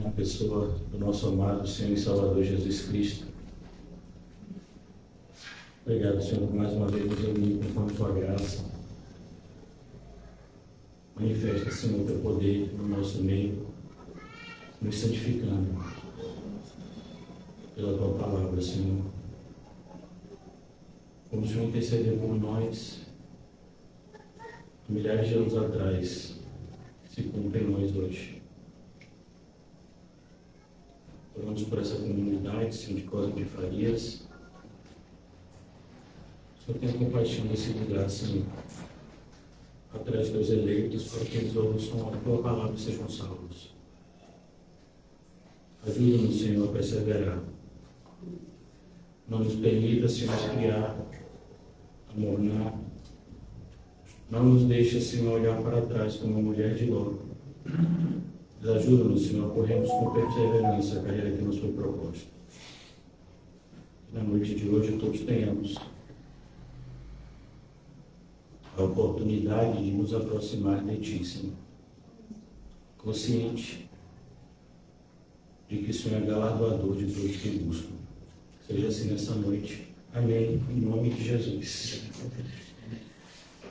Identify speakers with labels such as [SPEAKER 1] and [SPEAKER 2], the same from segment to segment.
[SPEAKER 1] na pessoa do nosso amado Senhor e Salvador Jesus Cristo. Obrigado, Senhor, por mais uma vez nos reunir conforme a tua graça. Manifesta, Senhor, o teu poder no nosso meio, nos santificando pela tua palavra, Senhor. Como o Senhor intercedeu por nós milhares de anos atrás, se cumpre em nós hoje. Oramos por essa comunidade, Senhor, de Cosme de Farias. O Senhor tenha compaixão desse lugar, Senhor, atrás dos eleitos, para que eles ouçam a tua palavra e sejam salvos. Ajuda-nos, Senhor, a perseverar. Não nos permita, Senhor, esfriar, amornar. Não nos deixe, Senhor, olhar para trás como uma mulher de Ló. Ajuda-nos, Senhor, a corrermos com perseverança a carreira que nos foi proposta. Na noite de hoje, todos tenhamos a oportunidade de nos aproximar de Ti, Senhor. Consciente de que o Senhor é galardoador de todos que buscam. Seja assim nessa noite. Amém. Em nome de Jesus.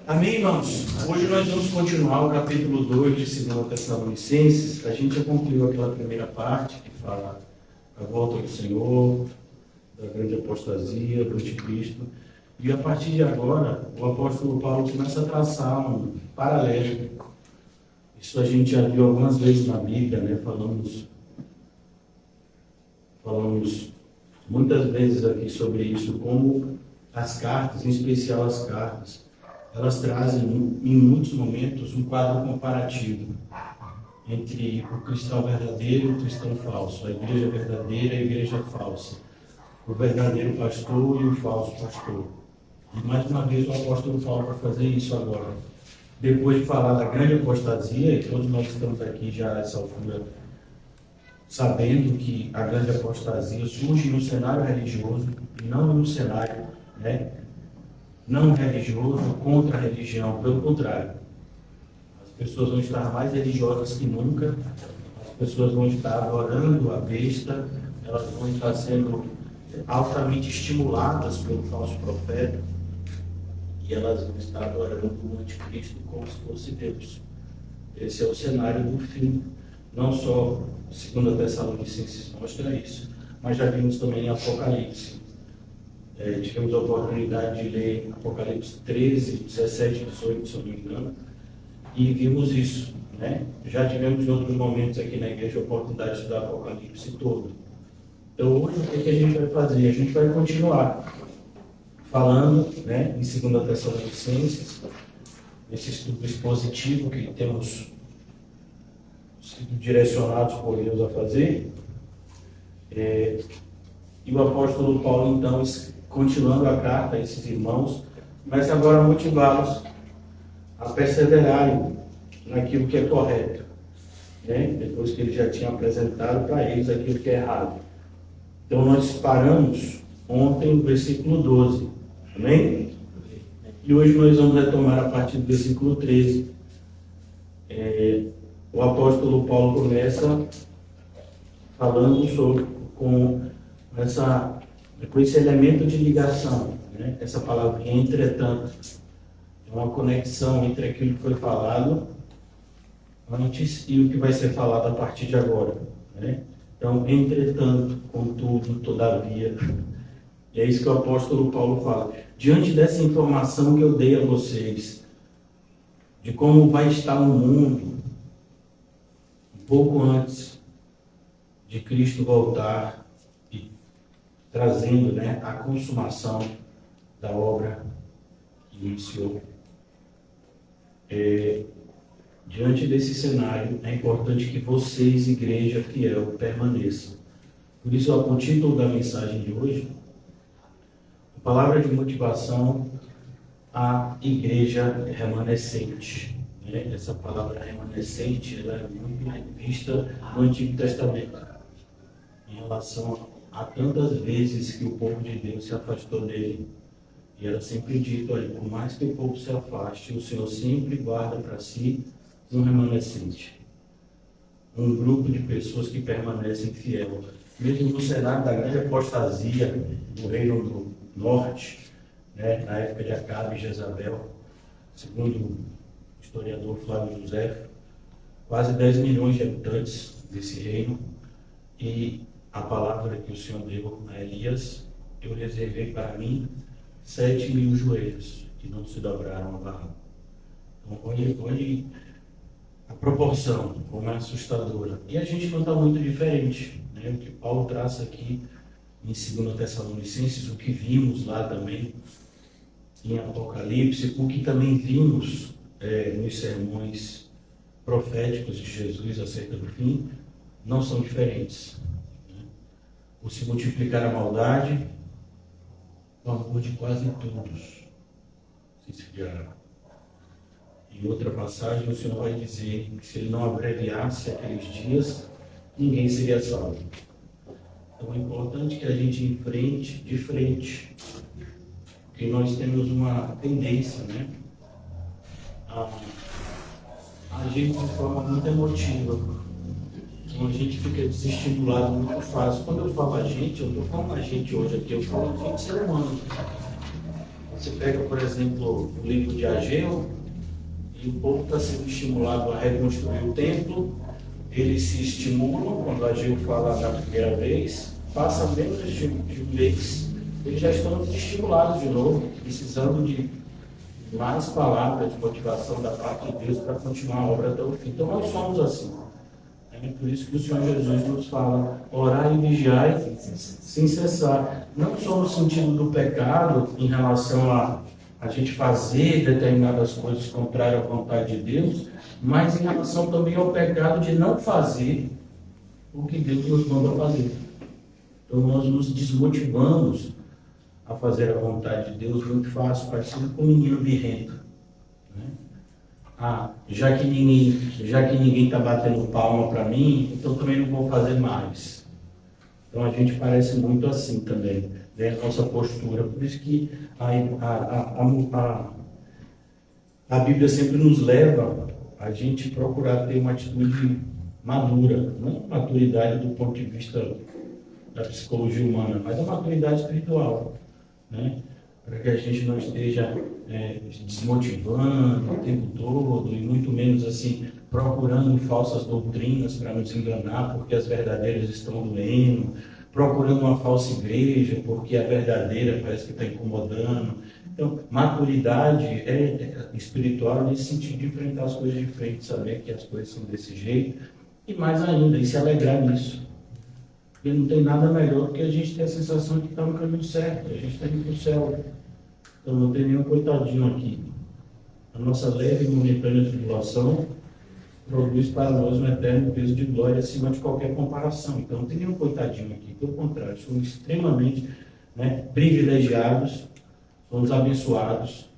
[SPEAKER 1] Amém, irmãos? Hoje nós vamos continuar o capítulo 2 de 2 Tessalonicenses. A gente já concluiu aquela primeira parte que fala da volta do Senhor, da grande apostasia, do anticristo. E a partir de agora, o apóstolo Paulo começa a traçar um paralelo. Isso a gente já viu algumas vezes na Bíblia, né? Falamos muitas vezes aqui sobre isso, como as cartas, em especial as cartas, elas trazem, em muitos momentos, um quadro comparativo entre o cristão verdadeiro e o cristão falso, a igreja verdadeira e a igreja falsa, o verdadeiro pastor e o falso pastor. E mais uma vez o apóstolo Paulo vai fazer isso agora. Depois de falar da grande apostasia, e todos nós estamos aqui já a essa altura sabendo que a grande apostasia surge no cenário religioso e não no cenário, não religioso contra a religião, pelo contrário. As pessoas vão estar mais religiosas que nunca, as pessoas vão estar adorando a besta, elas vão estar sendo altamente estimuladas pelo falso profeta e elas vão estar adorando o anticristo como se fosse Deus. Esse é o cenário do fim. Não só 2 Tessalonicenses mostra isso, mas já vimos também em Apocalipse. Tivemos a oportunidade de ler Apocalipse 13, 17 e 18, se eu não me engano, e vimos isso. Já tivemos em outros momentos aqui na igreja a oportunidade de estudar Apocalipse todo. Então hoje o que a gente vai fazer? A gente vai continuar falando em 2 Tessalonicenses, esse estudo expositivo que temos sido direcionados por Deus a fazer. E o apóstolo Paulo, então, continuando a carta a esses irmãos, começa agora a motivá-los a perseverarem naquilo que é correto, depois que ele já tinha apresentado para eles aquilo que é errado. Então nós paramos ontem no versículo 12, amém? E hoje nós vamos retomar a partir do versículo 13. O apóstolo Paulo começa falando com esse elemento de ligação, essa palavra entretanto, é uma conexão entre aquilo que foi falado antes e o que vai ser falado a partir de agora. Então, entretanto, contudo, todavia, e é isso que o apóstolo Paulo fala. Diante dessa informação que eu dei a vocês, de como vai estar o mundo, pouco antes de Cristo voltar e trazendo a consumação da obra que iniciou. Diante desse cenário, é importante que vocês, igreja fiel, permaneçam. Por isso, o título da mensagem de hoje, a palavra de motivação à igreja remanescente. Essa palavra remanescente ela é muito vista no Antigo Testamento, em relação a tantas vezes que o povo de Deus se afastou dele. E era sempre dito, por mais que o povo se afaste, o Senhor sempre guarda para si um remanescente. um grupo de pessoas que permanecem fiel. Mesmo no cenário da grande apostasia do Reino do Norte, né, na época de Acabe e Jezabel, segundo o historiador Flávio José, quase 10 milhões de habitantes desse reino, e a palavra que o Senhor deu a Elias: eu reservei para mim 7.000 joelhos que não se dobraram a Baal. Então, olhe a proporção, como é assustadora. E a gente não está muito diferente, né? O que Paulo traça aqui em 2 Tessalonicenses, o que vimos lá também em Apocalipse, o que também vimos nos sermões proféticos de Jesus acerca do fim, não são diferentes. Né? Por se multiplicar a maldade, o amor de quase todos se esfriará. Em outra passagem, o Senhor vai dizer que se Ele não abreviasse aqueles dias, ninguém seria salvo. Então é importante que a gente enfrente de frente, porque nós temos uma tendência, né, a agir de forma muito emotiva. Então a gente fica desestimulado muito fácil. Quando eu falo a gente, eu estou falando a gente hoje aqui, eu falo a gente ser humano. Você pega, por exemplo, o livro de Ageu, e o povo está sendo estimulado a reconstruir o templo. Eles se estimulam quando Ageu fala da primeira vez, passa menos de um mês, eles já estão desestimulados de novo, precisando de mais palavras de motivação da parte de Deus para continuar a obra até o fim. Então nós somos assim. É por isso que o Senhor Jesus nos fala: orai e vigiai sem cessar. Não só no sentido do pecado, em relação a gente fazer determinadas coisas contrárias à vontade de Deus, mas em relação também ao pecado de não fazer o que Deus nos manda fazer. Então nós nos desmotivamos a fazer a vontade de Deus muito fácil, parecido com um menino birrento. Né? Já que ninguém está batendo palma para mim, então também não vou fazer mais. Então a gente parece muito assim também, né? A nossa postura. Por isso que a Bíblia sempre nos leva a gente procurar ter uma atitude madura, não maturidade do ponto de vista da psicologia humana, mas a maturidade espiritual, né? Para que a gente não esteja desmotivando o tempo todo, e muito menos assim procurando falsas doutrinas para nos enganar, porque as verdadeiras estão doendo, procurando uma falsa igreja, porque a verdadeira parece que está incomodando. Então, maturidade espiritual nesse sentido de enfrentar as coisas de frente, saber que as coisas são desse jeito, e mais ainda, e se alegrar nisso. Porque não tem nada melhor do que a gente ter a sensação de que está no caminho certo, a gente está indo para o céu. Então não tem nenhum coitadinho aqui. A nossa leve e momentânea tribulação produz para nós um eterno peso de glória acima de qualquer comparação. Então não tem nenhum coitadinho aqui, pelo contrário, somos extremamente privilegiados, somos abençoados,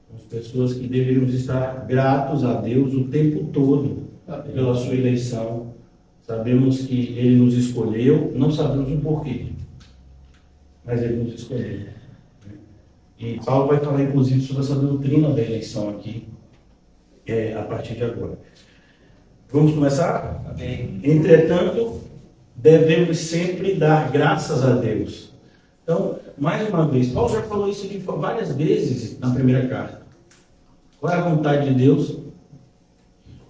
[SPEAKER 1] somos pessoas que deveríamos estar gratos a Deus o tempo todo pela sua eleição. Sabemos que Ele nos escolheu, não sabemos o porquê, mas Ele nos escolheu. E Paulo vai falar, inclusive, sobre essa doutrina da eleição aqui, a partir de agora. Vamos começar?
[SPEAKER 2] Amém.
[SPEAKER 1] Entretanto, devemos sempre dar graças a Deus. Então, mais uma vez, Paulo já falou isso aqui várias vezes na primeira carta. Qual é a vontade de Deus?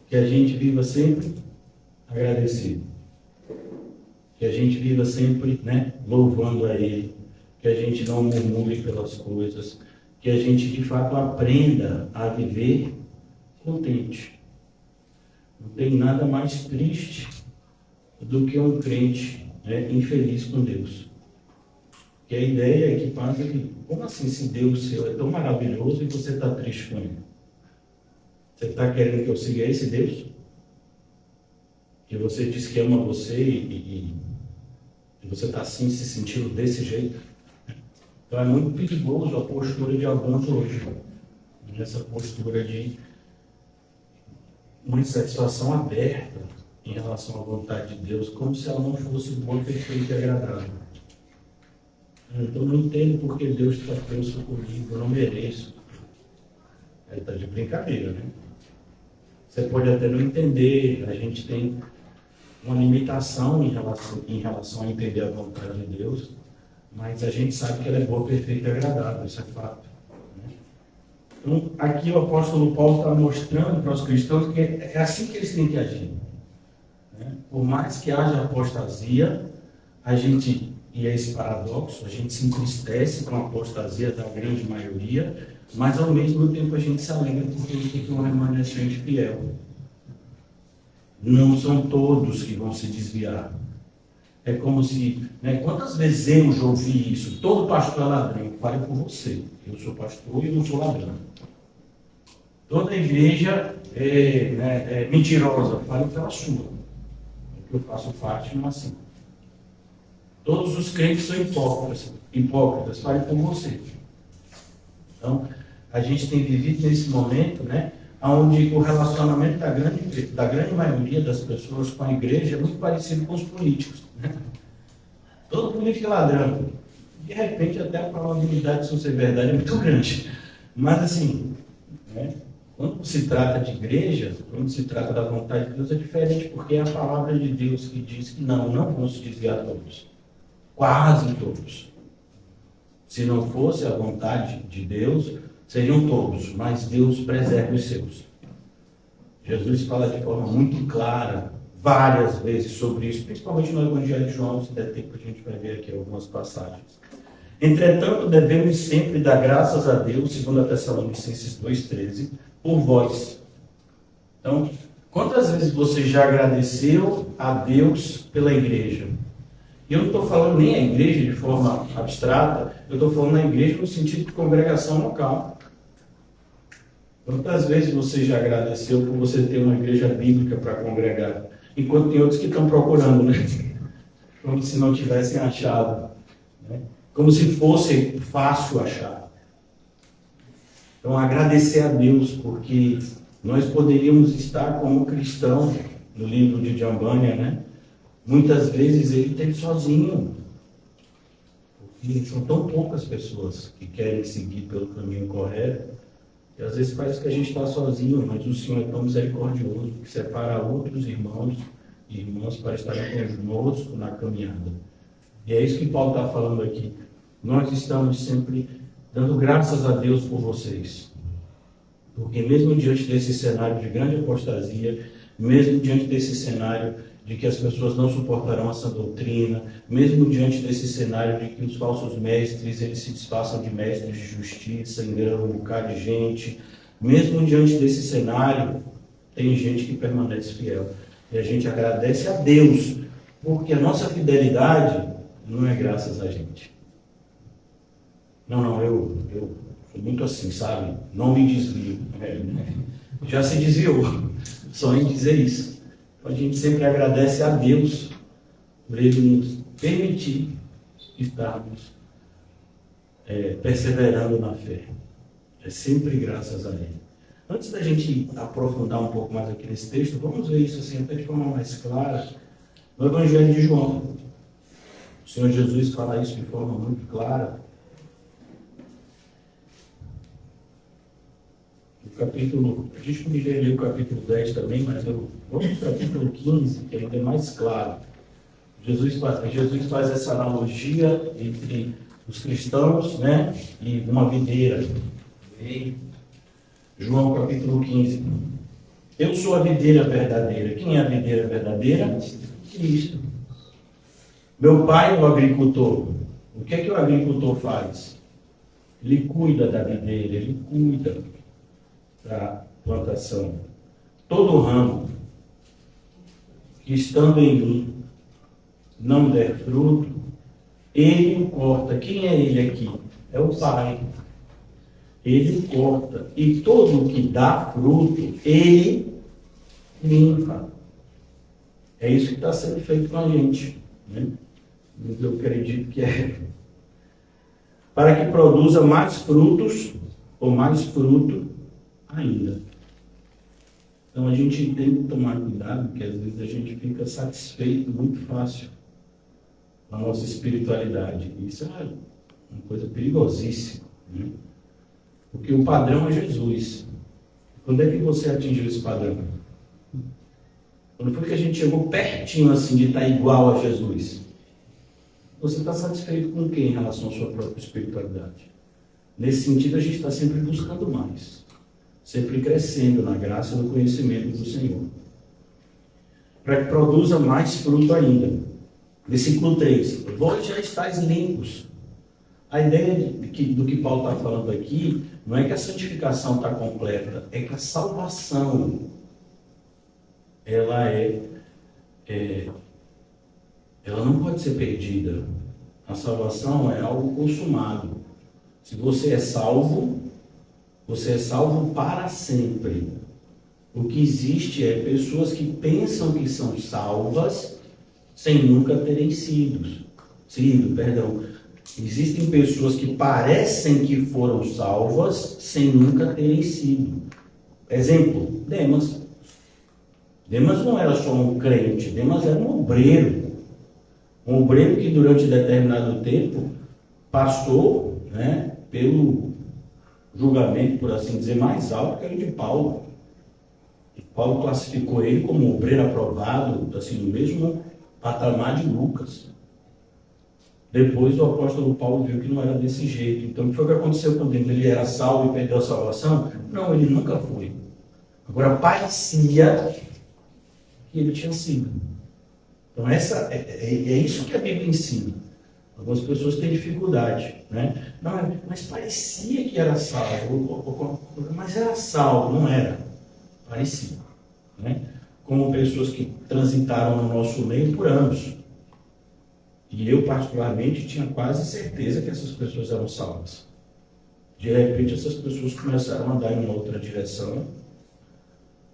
[SPEAKER 1] Que a gente viva sempre agradecido. Que a gente viva sempre, louvando a Ele. Que a gente não murmure pelas coisas. Que a gente, de fato, aprenda a viver contente. Não tem nada mais triste do que um crente infeliz com Deus. Que a ideia é que passa que, como assim, se Deus seu é tão maravilhoso e você está triste com Ele? Você está querendo que eu siga esse Deus? Que você diz que ama você e você está assim se sentindo desse jeito? Então é muito perigoso a postura de alguns hoje. Essa postura de uma insatisfação aberta em relação à vontade de Deus, como se ela não fosse boa, perfeita e agradável. Então não entendo porque Deus está preso comigo, eu não mereço. Aí está de brincadeira, né? Você pode até não entender, a gente tem uma limitação em relação a entender a vontade de Deus, mas a gente sabe que ela é boa, perfeita e agradável, isso é fato. Né? Então, aqui o apóstolo Paulo está mostrando para os cristãos que é assim que eles têm que agir. Né? Por mais que haja apostasia, a gente, e é esse paradoxo, a gente se entristece com a apostasia da grande maioria, mas ao mesmo tempo a gente se alegra porque a gente tem um remanescente fiel. Não são todos que vão se desviar. É como se, né, quantas vezes eu já ouvi isso? Todo pastor é ladrão. Fale por você. Eu sou pastor e não sou ladrão. Toda igreja é mentirosa. Fale pela sua. Eu faço parte, não assim. Todos os crentes são hipócritas. Fale por você. Então, a gente tem vivido nesse momento, né, onde o relacionamento da grande maioria das pessoas com a igreja é muito parecido com os políticos. Né? Todo político é ladrão. De repente, até a probabilidade de isso ser verdade é muito grande. Mas, assim, né, quando se trata de igreja, quando se trata da vontade de Deus, é diferente, porque é a palavra de Deus que diz que não vão se desviar todos. Quase todos. Se não fosse a vontade de Deus, seriam todos, mas Deus preserva os seus. Jesus fala de forma muito clara, várias vezes sobre isso, principalmente no Evangelho de João, se der tempo a gente vai ver aqui algumas passagens. Entretanto, devemos sempre dar graças a Deus, segundo a Tessalonicenses 2,13, por vós. Então, quantas vezes você já agradeceu a Deus pela igreja? E eu não estou falando nem a igreja de forma abstrata, eu estou falando a igreja no sentido de congregação local. Quantas vezes você já agradeceu por você ter uma igreja bíblica para congregar? Enquanto tem outros que estão procurando, né? Como se não tivessem achado. Né? Como se fosse fácil achar. Então, agradecer a Deus, porque nós poderíamos estar como cristão, no livro de Jambânia, né? Muitas vezes ele esteve sozinho. Porque são tão poucas pessoas que querem seguir pelo caminho correto. E às vezes parece que a gente está sozinho, mas o Senhor é tão misericordioso que separa outros irmãos e irmãs para estarem conosco na caminhada. E é isso que Paulo está falando aqui. Nós estamos sempre dando graças a Deus por vocês. Porque mesmo diante desse cenário de grande apostasia, mesmo diante desse cenário de que as pessoas não suportarão essa doutrina, mesmo diante desse cenário de que os falsos mestres eles se disfarçam de mestres de justiça, enganam um bocado de gente, mesmo diante desse cenário, tem gente que permanece fiel. E a gente agradece a Deus, porque a nossa fidelidade não é graças a gente. Não, eu sou muito assim, sabe? Não me desvio. Já se desviou, só em dizer isso. A gente sempre agradece a Deus por Ele nos permitir estarmos perseverando na fé. É sempre graças a Ele. Antes da gente aprofundar um pouco mais aqui nesse texto, vamos ver isso assim, até de forma mais clara no Evangelho de João. O Senhor Jesus fala isso de forma muito clara. A gente poderia ler o capítulo 10 também, mas vamos para o capítulo 15, que ainda é mais claro. Jesus faz essa analogia entre os cristãos, né, e uma videira. João capítulo 15. Eu sou a videira verdadeira. Quem é a videira verdadeira? Cristo. Meu pai é o agricultor. O que é que o agricultor faz? Ele cuida da videira, ele cuida da plantação. Todo ramo que estando em mim não der fruto, ele o corta. Quem é ele aqui? É o Pai. Ele o corta. E todo o que dá fruto, ele limpa. É isso que está sendo feito com a gente. Né? Eu acredito que é. Para que produza mais frutos, ou mais fruto ainda. Então a gente tem que tomar cuidado, porque às vezes a gente fica satisfeito muito fácil com a nossa espiritualidade. Isso é uma coisa perigosíssima. Né? Porque o padrão é Jesus. Quando é que você atingiu esse padrão? Quando foi que a gente chegou pertinho assim de estar igual a Jesus? Você está satisfeito com quem em relação à sua própria espiritualidade? Nesse sentido, a gente está sempre buscando mais. Sempre crescendo na graça e no conhecimento do Senhor. Para que produza mais fruto ainda. Versículo 3. Vós já estáis limpos. A ideia do que Paulo está falando aqui não é que a santificação está completa, é que a salvação ela não pode ser perdida. A salvação é algo consumado. Se você é salvo para sempre. O que existe é pessoas que pensam que são salvas sem nunca terem sido. Existem pessoas que parecem que foram salvas sem nunca terem sido. Exemplo, Demas. Demas não era só um crente, Demas era um obreiro. Um obreiro que durante determinado tempo passou, pelo julgamento, por assim dizer, mais alto que era o de Paulo. E Paulo classificou ele como um obreiro aprovado, assim, no mesmo patamar de Lucas. Depois o apóstolo Paulo viu que não era desse jeito. Então, o que foi que aconteceu com ele? Ele era salvo e perdeu a salvação? Não, ele nunca foi. Agora, parecia que ele tinha sido. Então, é isso que a Bíblia ensina. Algumas pessoas têm dificuldade, né? Não, mas parecia que era salvo. Mas era salvo, não era. Parecia, né? Como pessoas que transitaram no nosso meio por anos. E eu, particularmente, tinha quase certeza que essas pessoas eram salvas. De repente, essas pessoas começaram a andar em uma outra direção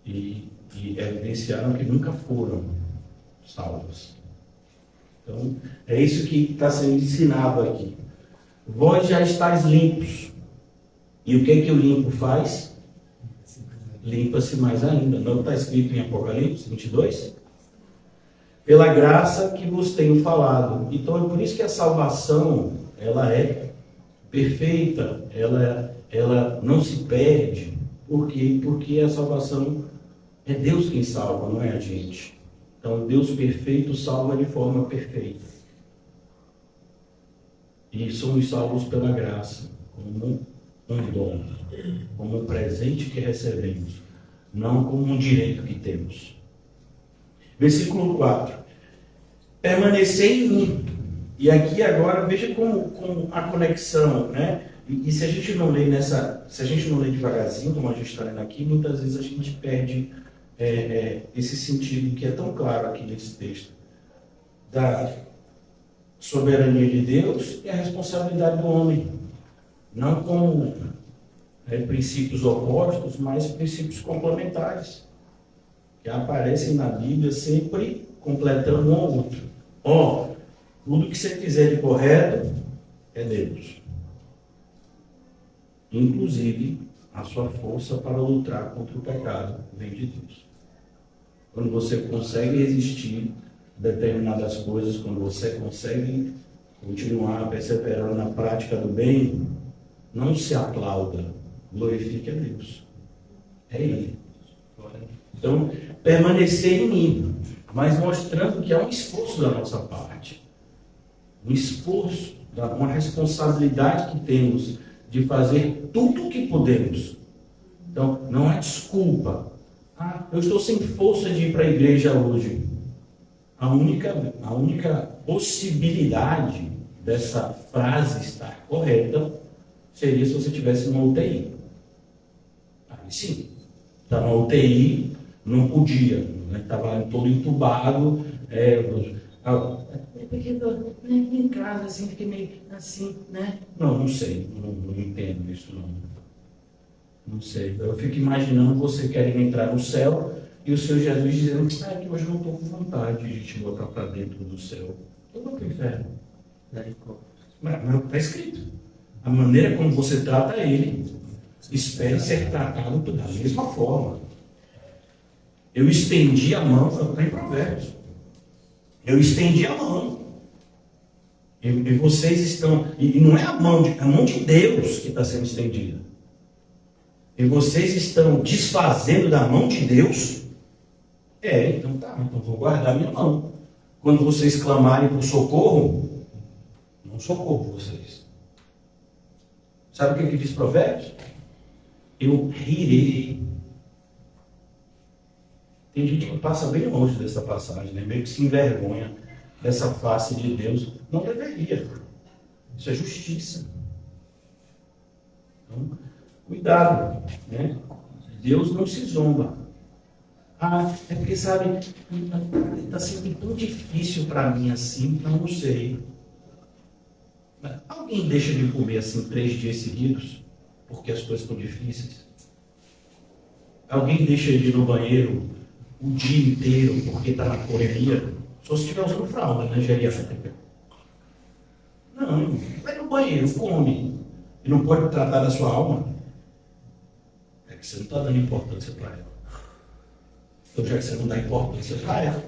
[SPEAKER 1] e evidenciaram que nunca foram salvas. Então, é isso que está sendo ensinado aqui. Vós já estáis limpos. E o que é que o limpo faz? Limpa-se mais ainda. Não está escrito em Apocalipse 22? Pela graça que vos tenho falado. Então é por isso que a salvação, ela é perfeita, ela não se perde. Por quê? Porque a salvação é Deus quem salva, não é a gente. Então Deus perfeito salva de forma perfeita. E somos salvos pela graça, como um dom, como um presente que recebemos, não como um direito que temos. Versículo 4. Permanecei em mim. E aqui agora, veja como a conexão, né? E se a gente não lê devagarzinho, como a gente está lendo aqui, muitas vezes a gente perde esse sentido que é tão claro aqui nesse texto. Da soberania de Deus e a responsabilidade do homem. Não como princípios opostos, mas princípios complementares. Que aparecem na Bíblia sempre completando um ao outro. Tudo que você fizer de correto é Deus. Inclusive, a sua força para lutar contra o pecado vem de Deus. Quando você consegue resistir a determinadas coisas, quando você consegue continuar perseverando na prática do bem, não se aplauda, glorifique a Deus. É Ele. Então, permanecer em mim, mas mostrando que é um esforço da nossa parte. Um esforço, uma responsabilidade que temos de fazer tudo o que podemos. Então, não é desculpa. Eu estou sem força de ir para a igreja hoje. A única possibilidade dessa frase estar correta seria se você estivesse numa UTI. Aí sim, está na UTI, não podia, estava todo entubado, em casa, assim, fiquei meio assim, né? Não sei, não entendo isso, não sei. Eu fico imaginando você querendo entrar no céu e o Senhor Jesus dizendo que hoje eu não estou com vontade de te botar para dentro do céu. Eu vou para o inferno. Mas está escrito. A maneira como você trata ele, espere ser tratado da mesma forma. Eu estendi a mão, está em Provérbios. Eu estendi a mão. E vocês estão... E não é a mão de Deus que está sendo estendida. E vocês estão desfazendo da mão de Deus. Então tá, então vou guardar minha mão. Quando vocês clamarem por socorro, não socorro vocês. Sabe o que diz Provérbios? Eu rirei. Tem gente que passa bem longe dessa passagem, né? Meio que se envergonha dessa face de Deus. Não deveria. Isso é justiça. Então, cuidado, né? Deus não se zomba. É porque, sabe, está sendo tão difícil para mim assim, eu não sei. Alguém deixa de comer assim 3 dias seguidos, porque as coisas estão difíceis? Alguém deixa de ir no banheiro o dia inteiro, porque está na correria? Só se estiver usando fralda, né, geriátrica. Não, vai no banheiro, come. E não pode tratar da sua alma? É que você não está dando importância para ela. Então, já que você não dá importância para ela,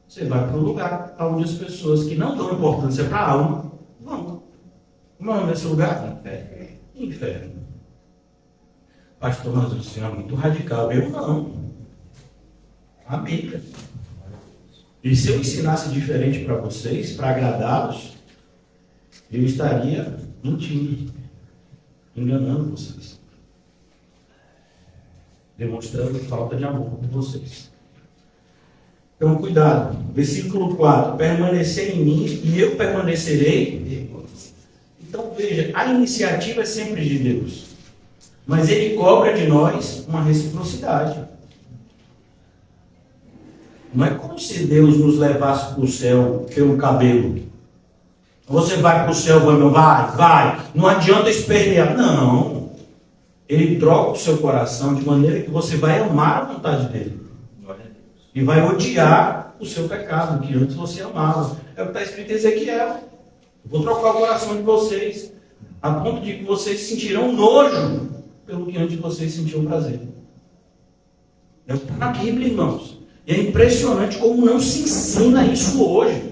[SPEAKER 1] você vai para o lugar onde as pessoas que não dão importância para a alma vão. Como é nesse lugar? Inferno. Pastor, mas o senhor é muito radical. Eu não. A Bíblia. E se eu ensinasse diferente para vocês, para agradá-los, eu estaria mentindo, enganando vocês, demonstrando falta de amor por vocês. Então, cuidado. Versículo 4. Permanecer em mim e eu permanecerei. Então, veja, a iniciativa é sempre de Deus. Mas Ele cobra de nós uma reciprocidade. Não é como se Deus nos levasse para o céu pelo cabelo. Você vai para o céu, vai. Não adianta espernear. Não. Ele troca o seu coração de maneira que você vai amar a vontade dele. E vai odiar o seu pecado, que antes você amava. É o que está escrito em Ezequiel. Eu vou trocar o coração de vocês, a ponto de que vocês sentirão nojo pelo que antes vocês sentiam prazer. Está na Bíblia, irmãos. E é impressionante como não se ensina isso hoje.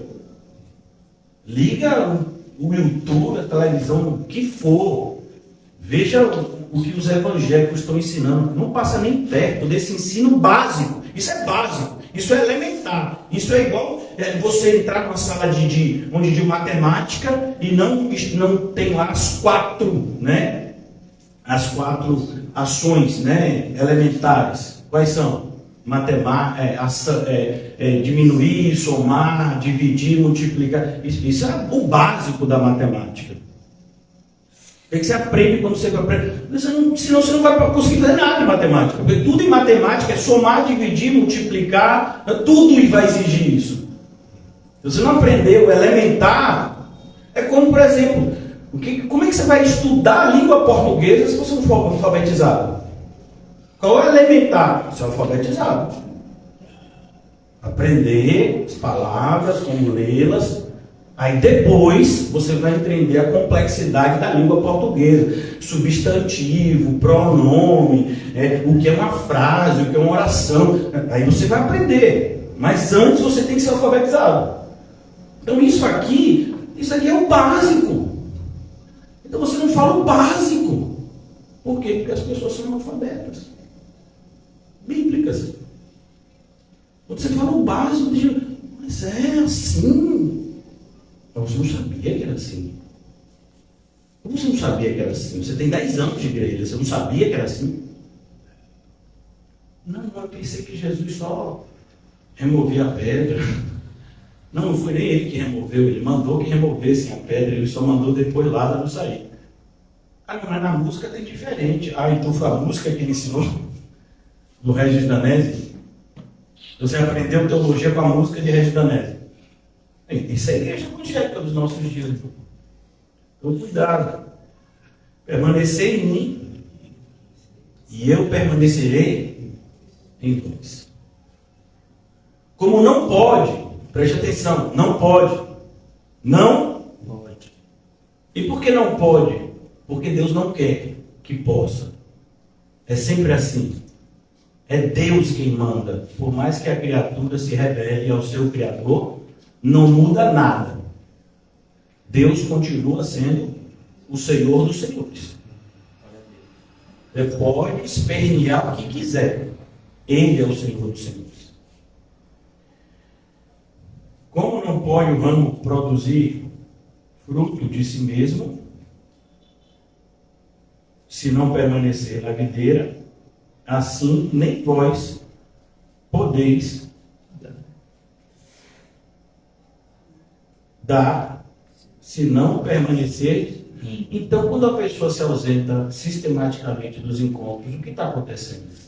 [SPEAKER 1] Liga o YouTube, a televisão, o que for. Veja o que os evangélicos estão ensinando. Não passa nem perto desse ensino básico. Isso é básico. Isso é elementar. Isso é igual você entrar numa sala de matemática e não tem lá as 4, né? As 4 ações, né, elementares. Quais são? Diminuir, somar, dividir, multiplicar. Isso é o básico da matemática. O que você aprende quando você aprende? Senão você não vai conseguir fazer nada em matemática. Porque tudo em matemática é somar, dividir, multiplicar. Tudo vai exigir isso. Se você não aprender o elementar, é como, por exemplo, como é que você vai estudar a língua portuguesa se você não for alfabetizado? Qual é o elementar? Ser alfabetizado. Aprender as palavras, como lê-las. Aí depois você vai entender a complexidade da língua portuguesa. Substantivo, pronome, o que é uma frase, o que é uma oração. Aí você vai aprender. Mas antes você tem que ser alfabetizado. Então isso aqui é o básico. Então você não fala o básico. Por quê? Porque as pessoas são analfabetas. Bíblicas. Quando você fala o básico, mas é assim. Você não sabia que era assim. Como você não sabia que era assim? Você tem 10 anos de igreja, você não sabia que era assim? Não, eu pensei que Jesus só removia a pedra. Não foi nem ele que removeu, ele mandou que removessem a pedra, ele só mandou depois Lázaro sair. Mas na música tem diferente. Então foi a música que ele ensinou do Regis Danese. Você aprendeu teologia com a música de Regis Danese. Isso é a igreja evangélica dos nossos dias. Então, cuidado. Permanecer em mim e eu permanecerei em vós. Como não pode, preste atenção, não pode. Não pode. E por que não pode? Porque Deus não quer que possa. É sempre assim. É Deus quem manda. Por mais que a criatura se rebele ao seu Criador, não muda nada. Deus continua sendo o Senhor dos senhores. Você pode espernear o que quiser. Ele é o Senhor dos senhores. Como não pode o ramo produzir fruto de si mesmo, se não permanecer na videira, assim nem vós podeis dar, se não permanecer. Então, quando a pessoa se ausenta sistematicamente dos encontros, o que está acontecendo?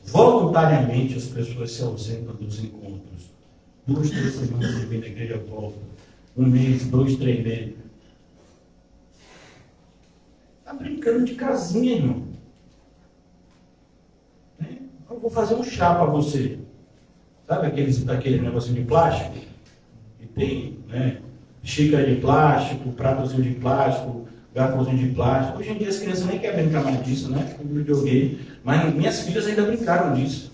[SPEAKER 1] Voluntariamente as pessoas se ausentam dos encontros. 2, 3 semanas de vir na igreja volta. 1 mês, 2, 3 meses. Está brincando de casinha, irmão. Eu vou fazer um chá para você. Sabe aquele negocinho de plástico? Que tem, né? Xícara de plástico, pratozinho de plástico, garfozinho de plástico. Hoje em dia as crianças nem querem brincar mais disso, né? Com videogame. Mas minhas filhas ainda brincaram disso.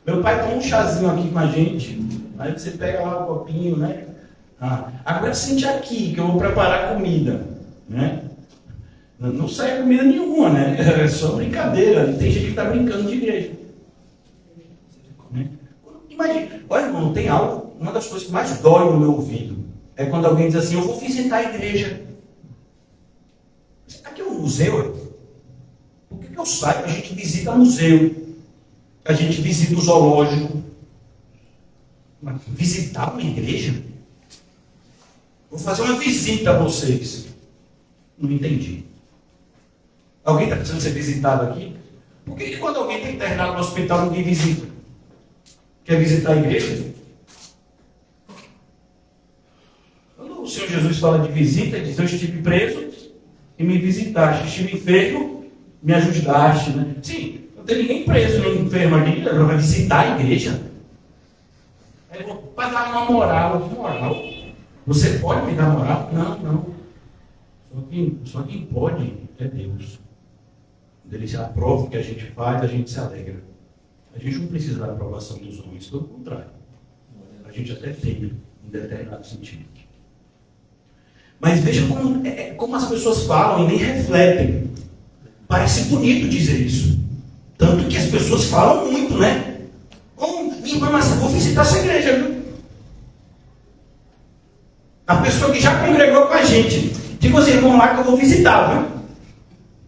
[SPEAKER 1] Meu pai toma um chazinho aqui com a gente. Aí você pega lá o copinho, né? Agora sente aqui que eu vou preparar comida, né? Não sai comida nenhuma, né? É só brincadeira. Tem gente que está brincando de igreja. Né? Imagina, olha, irmão, tem algo, uma das coisas que mais dói no meu ouvido é quando alguém diz assim: eu vou visitar a igreja. Aqui é um museu. Por que eu saio? A gente visita museu, a gente visita o zoológico. Mas visitar uma igreja? Vou fazer uma visita a vocês. Não entendi. Alguém está precisando ser visitado aqui? Por que quando alguém está internado no hospital ninguém visita? Quer visitar a igreja? Quando o Senhor Jesus fala de visita, ele diz: eu estive preso e me visitaste, estive enfermo, me ajudaste, né? Sim, não tem ninguém preso nem enfermo ali, ele vai visitar a igreja. Aí eu vou pagar uma moral. Você pode me dar moral? Não. Só quem pode é Deus. Quando Ele se aprova o que a gente faz, a gente se alegra. A gente não precisa da aprovação dos homens, pelo contrário. A gente até tem, em determinado sentido. Mas veja como as pessoas falam e nem refletem. Parece bonito dizer isso. Tanto que as pessoas falam muito, né? Minha irmã, mas eu vou visitar essa igreja, viu? A pessoa que já congregou com a gente. Diga assim: vamos lá que eu vou visitar, viu?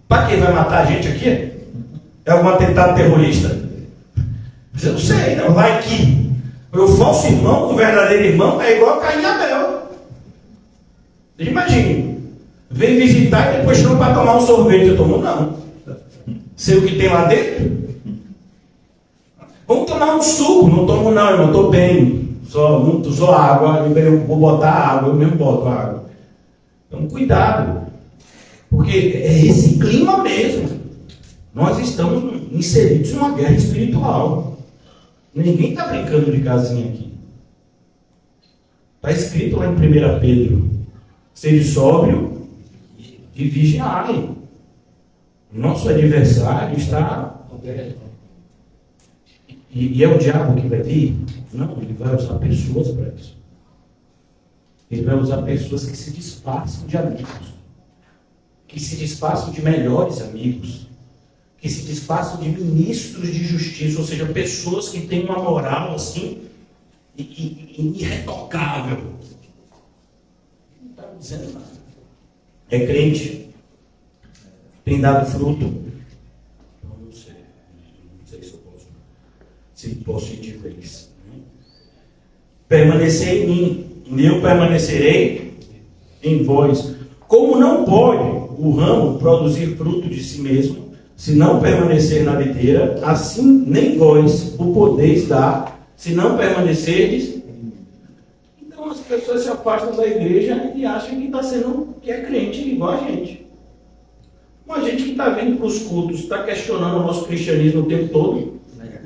[SPEAKER 1] Para quem vai matar a gente aqui? É algum atentado terrorista? Mas eu não sei, não. Vai que o falso irmão com o verdadeiro irmão é igual a Caim e Abel. Imagine, vem visitar e depois não para tomar um sorvete. Eu tomo, não. Sei o que tem lá dentro? Vamos tomar um suco. Não tomo, não, irmão. Estou bem. Só água. Eu vou botar água. Eu mesmo boto água. Então, cuidado. Porque é esse clima mesmo. Nós estamos inseridos em uma guerra espiritual. Ninguém está brincando de casinha aqui. Está escrito lá em 1 Pedro: sede sóbrio e vigiai. Nosso adversário está... E é o diabo que vai vir? Não, ele vai usar pessoas para isso. Ele vai usar pessoas que se disfarçam de amigos, que se disfarçam de melhores amigos, que se disfarçam de ministros de justiça, ou seja, pessoas que têm uma moral assim, irretocável. Não está dizendo nada. É crente, tem dado fruto. Não sei se posso ir de vez. Permanecei em mim, e eu permanecerei em vós. Como não pode o ramo produzir fruto de si mesmo, se não permanecer na videira, assim nem vós o podeis dar, se não permanecerdes. Então as pessoas se afastam da igreja e acham que é crente igual a gente. Uma gente que está vindo para os cultos, está questionando o nosso cristianismo o tempo todo.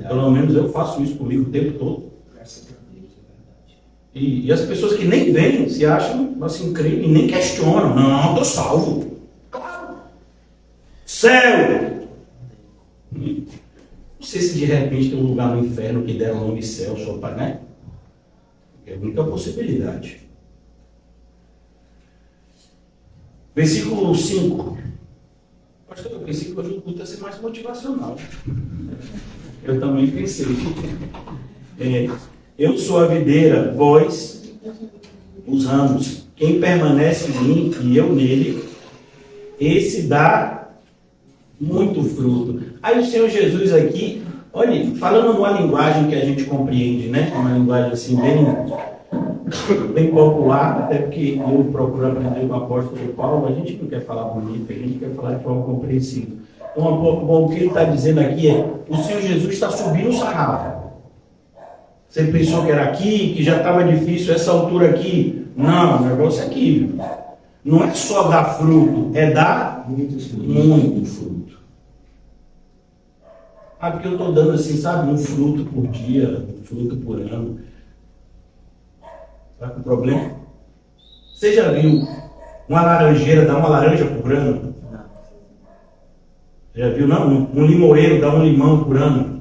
[SPEAKER 1] Pelo menos eu faço isso comigo o tempo todo. E as pessoas que nem vêm se acham assim, creem e nem questionam. Não, estou salvo. Claro. Céu. Não sei se de repente tem um lugar no inferno que der o nome céu só para, né? É a única possibilidade. Versículo 5. Pastor, eu pensei que hoje o culto ia ser mais motivacional. Eu também pensei. Eu sou a videira, vós os ramos. Quem permanece em mim e eu nele, esse dá muito fruto. Aí o Senhor Jesus aqui, olha, falando numa linguagem que a gente compreende, né? Uma linguagem assim bem popular, até porque eu procuro aprender com o apóstolo Paulo, a gente não quer falar bonito, a gente quer falar de forma compreensível. Então, o que ele está dizendo aqui é, o Senhor Jesus está subindo o sarrafo. Você pensou que era aqui, que já estava difícil essa altura aqui. Não, o negócio é aqui. Não é só dar fruto, é dar muito fruto. Ah, porque eu estou dando assim, sabe, um fruto por dia, um fruto por ano. Sabe o problema? Você já viu uma laranjeira dar uma laranja por ano? Já viu, não? Um limoeiro dá um limão por ano?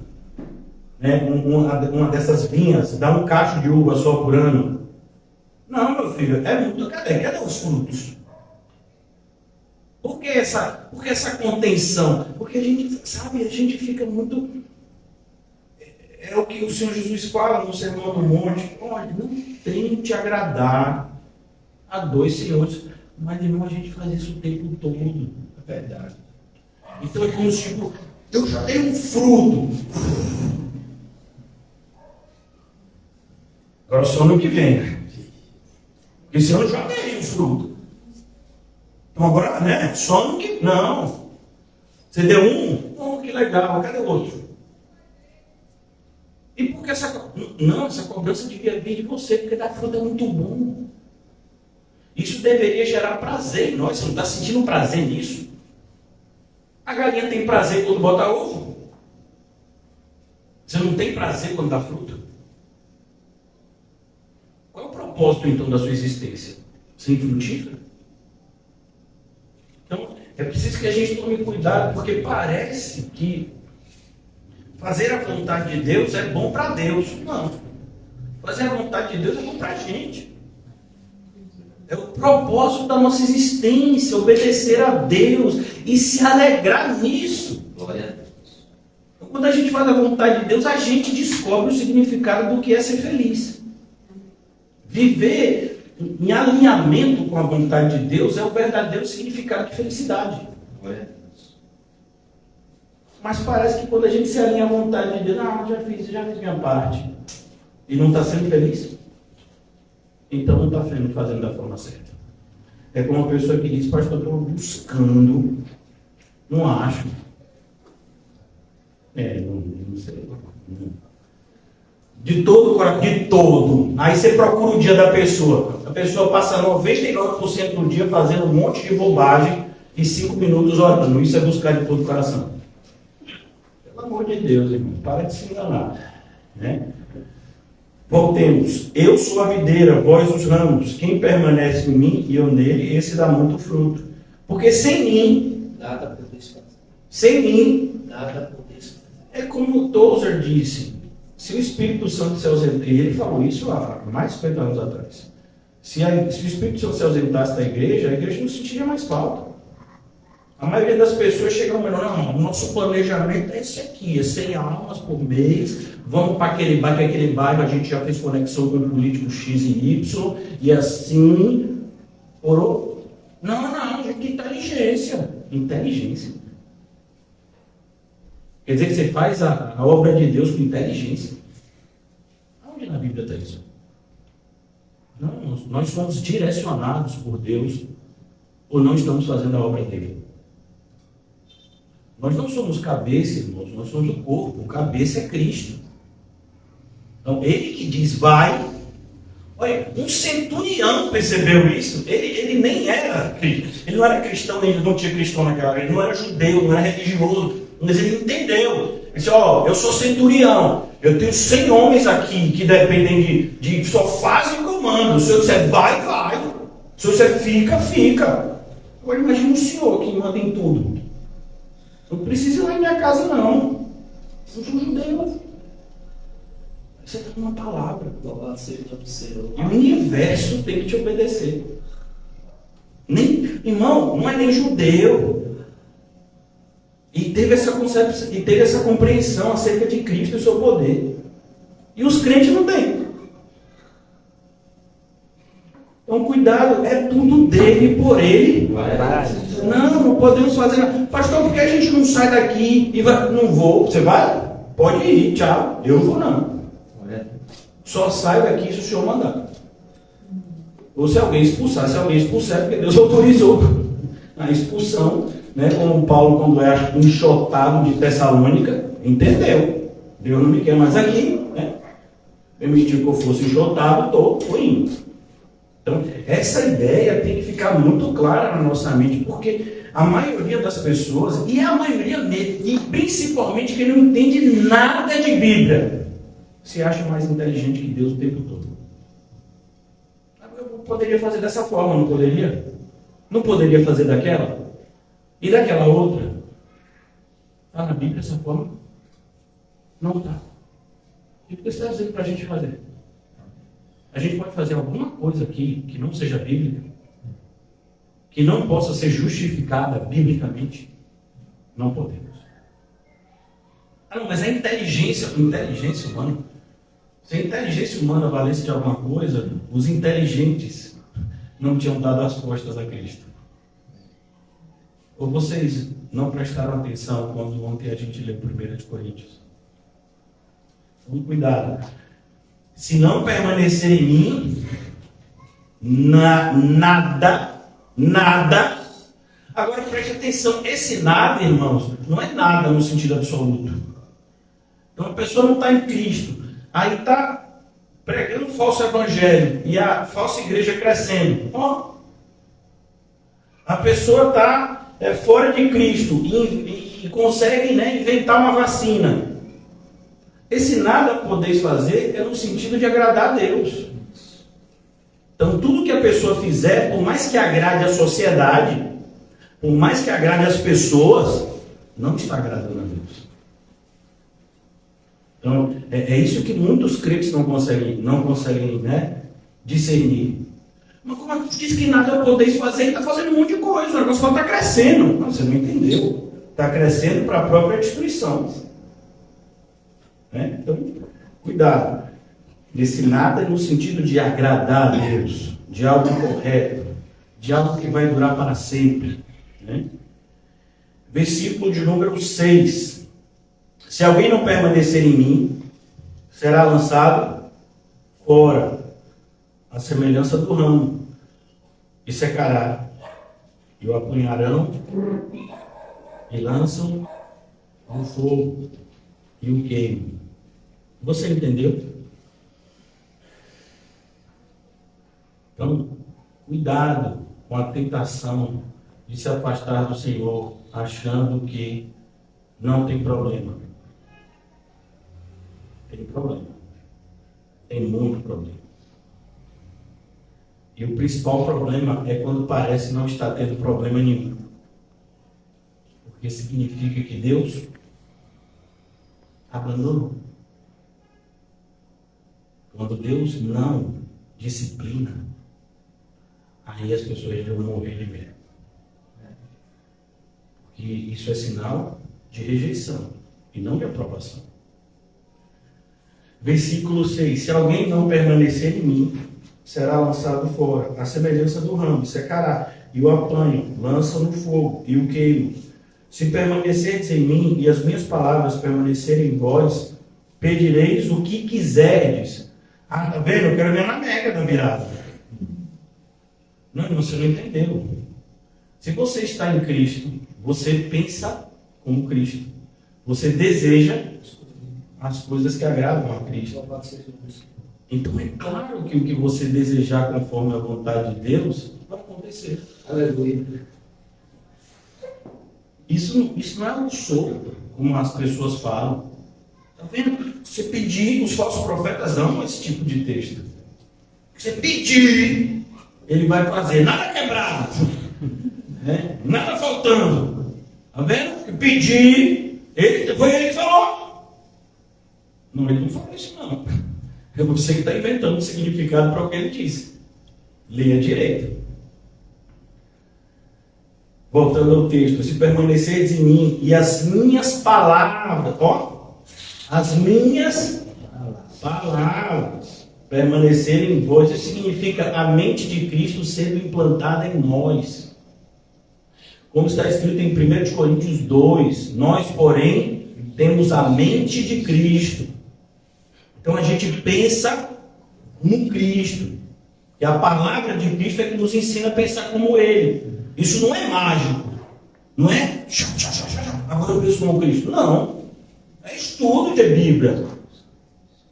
[SPEAKER 1] Né? Uma dessas vinhas dá um cacho de uva só por ano? Não, meu filho, é muito. Cadê os frutos? Por que essa contenção? Porque a gente fica muito. É o que o Senhor Jesus fala no Sermão do Monte. Olha, não tente agradar a dois senhores. Mas, irmão, a gente faz isso o tempo todo. É verdade. Então é como se, tipo, eu já tenho um fruto. Agora só no que vem, né? Porque senão eu já tenho um fruto. Então agora, né? Só no que. Não. Você deu um? Oh, que legal. Cadê o outro? E por que essa cobrança devia vir de você? Porque dar fruto é muito bom. Isso deveria gerar prazer em nós. Você não está sentindo prazer nisso? A galinha tem prazer quando bota ovo? Você não tem prazer quando dá fruto? Qual é o propósito, então, da sua existência? Ser frutífero? Então, é preciso que a gente tome cuidado, porque parece que fazer a vontade de Deus é bom para Deus. Não. Fazer a vontade de Deus é bom para a gente. É o propósito da nossa existência, obedecer a Deus e se alegrar nisso. Glória a Deus. Então, quando a gente faz a vontade de Deus, a gente descobre o significado do que é ser feliz. Viver em alinhamento com a vontade de Deus é o verdadeiro significado de felicidade. Glória a Deus. Mas parece que quando a gente se alinha à vontade de Deus, já fiz minha parte, e não está sendo feliz, então não está fazendo da forma certa. É como uma pessoa que diz, pastor, eu estou buscando, não acho. Não sei. De todo. Aí você procura o dia da pessoa. A pessoa passa 99% do dia fazendo um monte de bobagem e 5 minutos orando. Isso é buscar de todo o coração. Pelo amor de Deus, irmão, para de se enganar. Né? Voltemos. Eu sou a videira, vós os ramos. Quem permanece em mim e eu nele, esse dá muito fruto. Porque sem mim,
[SPEAKER 2] nada podeis fazer.
[SPEAKER 1] Sem mim,
[SPEAKER 2] nada podeis fazer.
[SPEAKER 1] É como o Tozer disse. Se o Espírito Santo se ausentasse, e ele falou isso há mais de 50 anos atrás. Se o Espírito Santo se ausentasse da igreja, a igreja não sentiria mais falta. A maioria das pessoas chegam não, o nosso planejamento é esse aqui, é 100 almas por mês, vamos para aquele bairro, a gente já fez conexão com o político X e Y, e assim, orou. Não, gente, inteligência. Quer dizer que você faz a obra de Deus com inteligência. Onde na Bíblia está isso? Não, nós somos direcionados por Deus ou não estamos fazendo a obra dele. Nós não somos cabeça, irmãos, nós somos o corpo. O cabeça é Cristo. Então, ele que diz, vai. Olha, um centurião percebeu isso. Ele nem era cristão. Ele não era cristão, ele não tinha cristão naquela época. Ele não era judeu, não era religioso. Mas ele entendeu. Ele disse, eu sou centurião. Eu tenho 100 homens aqui que dependem de só fazem comando. Se eu disser vai. Se eu disser fica. Agora imagina o senhor que manda em tudo. Não precisa ir lá em minha casa, não. Eu sou judeu. Você está com uma palavra.
[SPEAKER 2] Louvado seja o Senhor.
[SPEAKER 1] E o universo tem que te obedecer. Irmão, não é nem judeu. E teve essa concepção, e teve essa compreensão acerca de Cristo e o seu poder. E os crentes não têm. Então, cuidado, é tudo dele, por ele. Não podemos fazer nada. Pastor, por que a gente não sai daqui e vai? Não vou. Você vai? Pode ir, tchau. Eu não vou, não. Só saio daqui se o senhor mandar. Ou se alguém expulsar. Se alguém expulsar, é porque Deus autorizou a expulsão. Né? Como Paulo, quando é enxotado de Tessalônica, entendeu? Deus não me quer mais aqui. Né? Permitiu que eu fosse enxotado, estou indo. Então, essa ideia tem que ficar muito clara na nossa mente, porque a maioria das pessoas, e a maioria mesmo, e principalmente quem não entende nada de Bíblia, se acha mais inteligente que Deus o tempo todo. Eu poderia fazer dessa forma, não poderia? Não poderia fazer daquela? E daquela outra? Está na Bíblia essa forma? Não está. E o que você está dizendo para a gente fazer? A gente pode fazer alguma coisa aqui que não seja bíblica? Que não possa ser justificada biblicamente? Não podemos. Ah, não, mas a inteligência humana. Se a inteligência humana valesse de alguma coisa, os inteligentes não tinham dado as costas a Cristo. Ou vocês não prestaram atenção quando ontem a gente leu 1 de Coríntios? Então, cuidado. Se não permanecer em mim, nada. Agora preste atenção, esse nada, irmãos, não é nada no sentido absoluto. Então a pessoa não está em Cristo, aí está pregando um falso evangelho e a falsa igreja crescendo. A pessoa está fora de Cristo e consegue, né, inventar uma vacina. Esse nada podeis fazer é no sentido de agradar a Deus. Então, tudo que a pessoa fizer, por mais que agrade a sociedade, por mais que agrade as pessoas, não está agradando a Deus. Então, é isso que muitos crentes não conseguem, né, discernir. Mas como é que diz que nada podeis fazer? Ele está fazendo um monte de coisa, o negócio está crescendo. Não, você não entendeu. Está crescendo para a própria destruição. Então, cuidado. Esse nada no sentido de agradar a Deus, de algo correto, de algo que vai durar para sempre. Né? Versículo de número 6. Se alguém não permanecer em mim, será lançado fora, a semelhança do ramo, e secará, e o apunharão, e lançam ao fogo, e o queimam. Você entendeu? Então, cuidado com a tentação de se afastar do Senhor, achando que não tem problema. Tem problema. Tem muito problema. E o principal problema é quando parece não estar tendo problema nenhum. Porque significa que Deus abandonou. Quando Deus não disciplina, aí as pessoas vão morrer de medo. Porque isso é sinal de rejeição e não de aprovação. Versículo 6. Se alguém não permanecer em mim, será lançado fora, a semelhança do ramo, secará, e o apanham, lançam no fogo e o queimam. Se permanecerdes em mim e as minhas palavras permanecerem em vós, pedireis o que quiserdes. Ah, tá vendo? Eu quero ver na mega da virada. Não, você não entendeu. Se você está em Cristo, você pensa como Cristo. Você deseja as coisas que agradam a Cristo. Então é claro que o que você desejar conforme a vontade de Deus vai acontecer.
[SPEAKER 2] Aleluia.
[SPEAKER 1] Isso não é um sopro, como as pessoas falam. Está vendo? Você pedir, os falsos profetas amam esse tipo de texto. Você pedir, ele vai fazer, nada quebrado, né? Nada faltando. Está vendo? Pedir, foi ele que falou. Não, ele não falou isso não. É você que está inventando o significado para o que ele disse. Leia direito. Voltando ao texto. Se permanecerdes em mim e as minhas palavras, as minhas palavras permanecer em vós. Isso significa a mente de Cristo sendo implantada em nós. Como está escrito em 1 Coríntios 2, nós, porém, temos a mente de Cristo. Então a gente pensa no Cristo. E a palavra de Cristo é que nos ensina a pensar como Ele. Isso não é mágico. Não é agora eu penso como Cristo. Não. É estudo de Bíblia.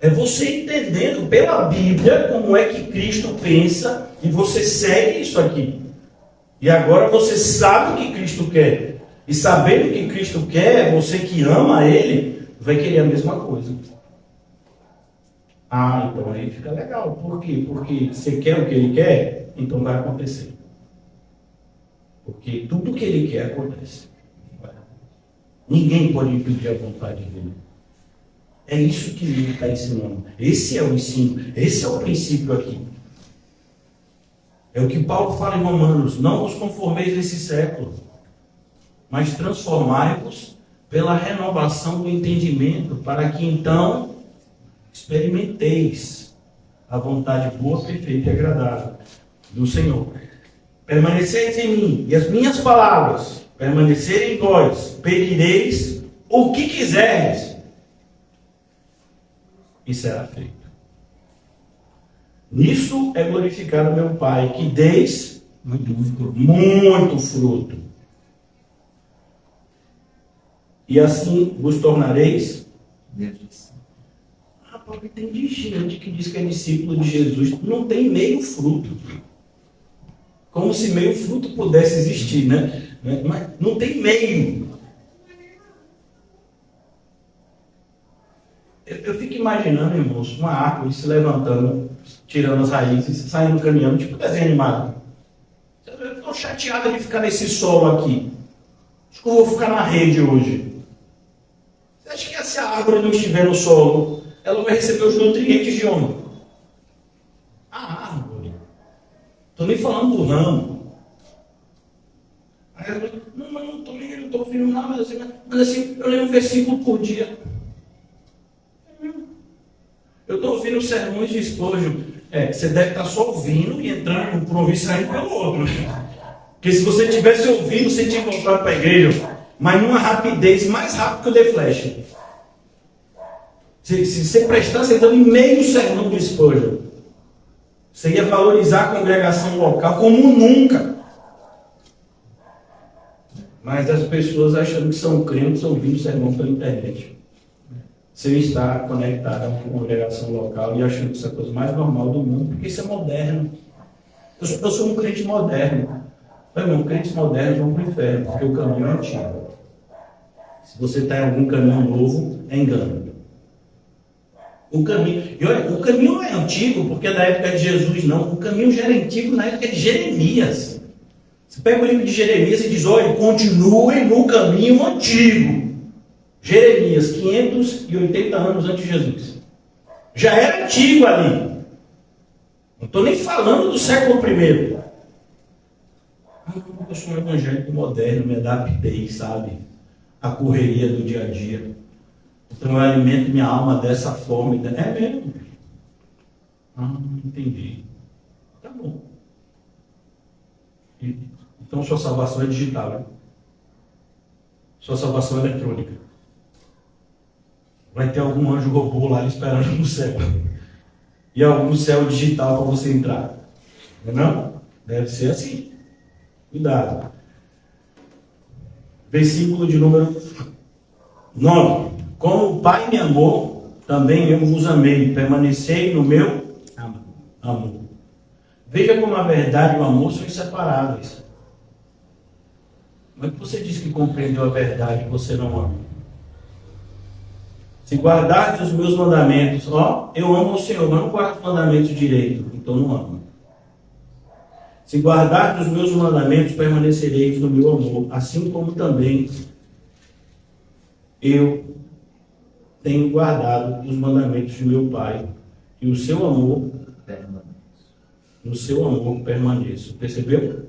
[SPEAKER 1] É você entendendo pela Bíblia como é que Cristo pensa e você segue isso aqui. E agora você sabe o que Cristo quer. E sabendo o que Cristo quer, você que ama Ele, vai querer a mesma coisa. Ah, então aí fica legal. Por quê? Porque você quer o que Ele quer, então vai acontecer. Porque tudo que Ele quer acontece. Ninguém pode impedir a vontade dEle. É isso que Ele está ensinando. Esse é o ensino. Esse é o princípio aqui. É o que Paulo fala em Romanos. Não vos conformeis nesse século, mas transformai-vos pela renovação do entendimento, para que então experimenteis a vontade boa, perfeita e agradável do Senhor. Permaneceis em mim, e as minhas palavras permanecerem em vós, pedireis o que quiserdes, e será feito. Nisso é glorificado meu Pai, que deis muito fruto. E assim vos tornareis. Porque tem gente que diz que é discípulo de Jesus, não tem meio fruto. Como se meio fruto pudesse existir, né? Mas não tem meio. Eu fico imaginando, irmãos, uma árvore se levantando, tirando as raízes, saindo caminhando, tipo desenho animado. Eu estou chateado de ficar nesse solo aqui. Acho que eu vou ficar na rede hoje. Você acha que se a árvore não estiver no solo, ela vai receber os nutrientes de onde? A árvore. Estou nem falando do ramo. Aí eu falo, não, mas não estou ouvindo nada. Mas assim, eu leio um versículo por dia. Eu estou ouvindo sermões de Spurgeon. Você deve estar só ouvindo e entrando por um ouvido e saindo pelo outro. Porque se você tivesse ouvido, você tinha voltado para a igreja. Mas numa rapidez mais rápida que o The Flash. Se você prestasse então em meio sermão de Spurgeon, você ia valorizar a congregação local como nunca. Mas as pessoas achando que são crentes ouvindo sermão pela internet. Sem estar conectado a uma congregação local e achando que isso é a coisa mais normal do mundo, porque isso é moderno. Eu sou um crente moderno. Meu irmão, crentes modernos vão para o inferno, porque o caminho é antigo. Se você está em algum caminho novo, é engano. O caminho não é antigo porque é da época de Jesus, não. O caminho já era antigo na época de Jeremias. Você pega o livro de Jeremias e diz, olha, continuem no caminho antigo. Jeremias, 580 anos antes de Jesus. Já era antigo ali. Não estou nem falando do século I. Eu sou um evangélico moderno, me adaptei, sabe? A correria do dia a dia. Então eu alimento minha alma dessa forma. É mesmo? Entendi. Tá bom. Então sua salvação é digital, né? Sua salvação é eletrônica. Vai ter algum anjo robô lá esperando no céu. E algum céu digital para você entrar. Não? Deve ser assim. Cuidado. Versículo de número 9. Como o Pai me amou, também eu vos amei. Permanecei no meu amor. Veja como a verdade e o amor são inseparáveis. Como é que você diz que compreendeu a verdade e você não ama? Se guardardes os meus mandamentos, eu amo o Senhor, mas não guardo os mandamentos direito, então não amo. Se guardardes os meus mandamentos, permanecereis no meu amor, assim como também eu tenho guardado os mandamentos de meu Pai, e o seu amor no seu amor permaneço. Percebeu?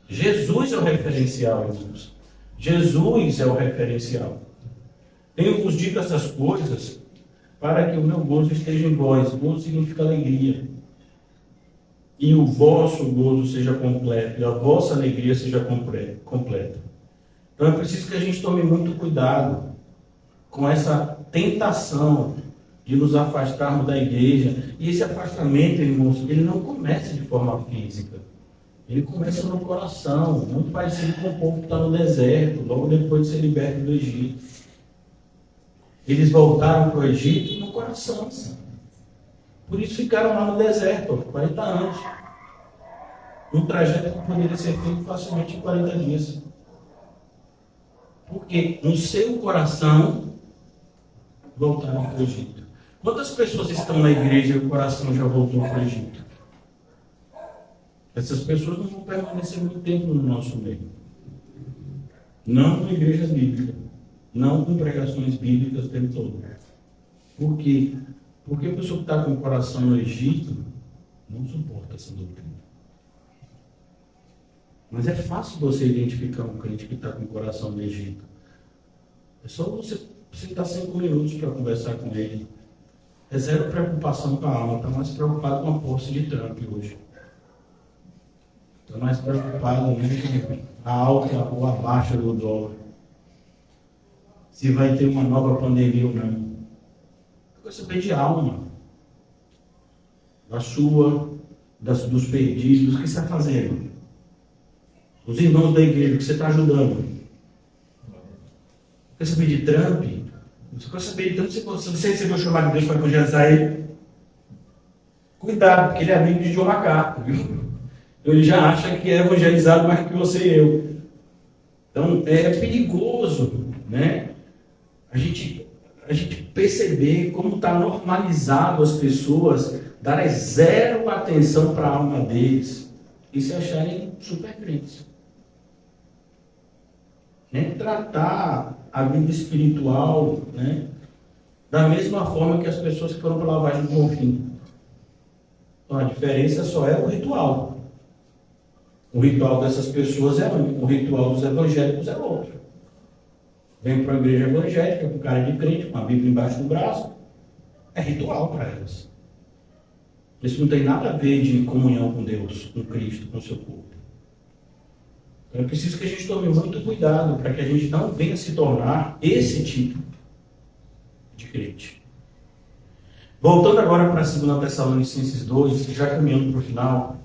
[SPEAKER 1] Jesus é o referencial, irmãos. Jesus é o referencial. Tenho-vos dito essas coisas para que o meu gozo esteja em vós. Gozo significa alegria. E o vosso gozo seja completo, e a vossa alegria seja completa. Então é preciso que a gente tome muito cuidado com essa tentação de nos afastarmos da igreja. E esse afastamento, irmãos, ele não começa de forma física. Ele começa no coração, muito parecido com o povo que está no deserto, logo depois de ser liberto do Egito. Eles voltaram para o Egito no coração. Por isso ficaram lá no deserto, 40 anos. Um trajeto que poderia ser feito facilmente em 40 dias. Porque no seu coração voltaram para o Egito. Quantas pessoas estão na igreja e o coração já voltou para o Egito? Essas pessoas não vão permanecer muito tempo no nosso meio. Não na igreja bíblica. Não com pregações bíblicas o tempo todo. Por quê? Porque a pessoa que está com o coração no Egito não suporta essa doutrina. Mas é fácil você identificar um crente que está com o coração no Egito. É só você sentar 5 minutos para conversar com ele. É zero preocupação com a alma. Está mais preocupado com a posse de Trump hoje. Está mais preocupado com a alta ou a baixa do dólar. Se vai ter uma nova pandemia ou não. Eu quero saber de alma. Da sua, dos perdidos. O que você está fazendo? Os irmãos da igreja, o que você está ajudando? Quer saber de Trump? Você quer saber de Trump? Você recebeu o chamado de Deus para evangelizar ele? Cuidado, porque ele é amigo de John MacArthur, viu? Ele já acha que é evangelizado mais que você e eu. Então, é perigoso, né? A gente perceber como está normalizado as pessoas darem zero atenção para a alma deles e se acharem super crentes. Né? Tratar a vida espiritual, né, da mesma forma que as pessoas que foram para a lavagem do Bonfim. Então a diferença só é o ritual. O ritual dessas pessoas é um, o ritual dos evangélicos é outro. Vem para a igreja evangélica com cara de crente, com a Bíblia embaixo do braço. É ritual para elas. Isso não tem nada a ver de comunhão com Deus, com Cristo, com o seu corpo. Então é preciso que a gente tome muito cuidado para que a gente não venha se tornar esse tipo de crente. Voltando agora para 2 Tessalonicenses 2, já caminhando para o final.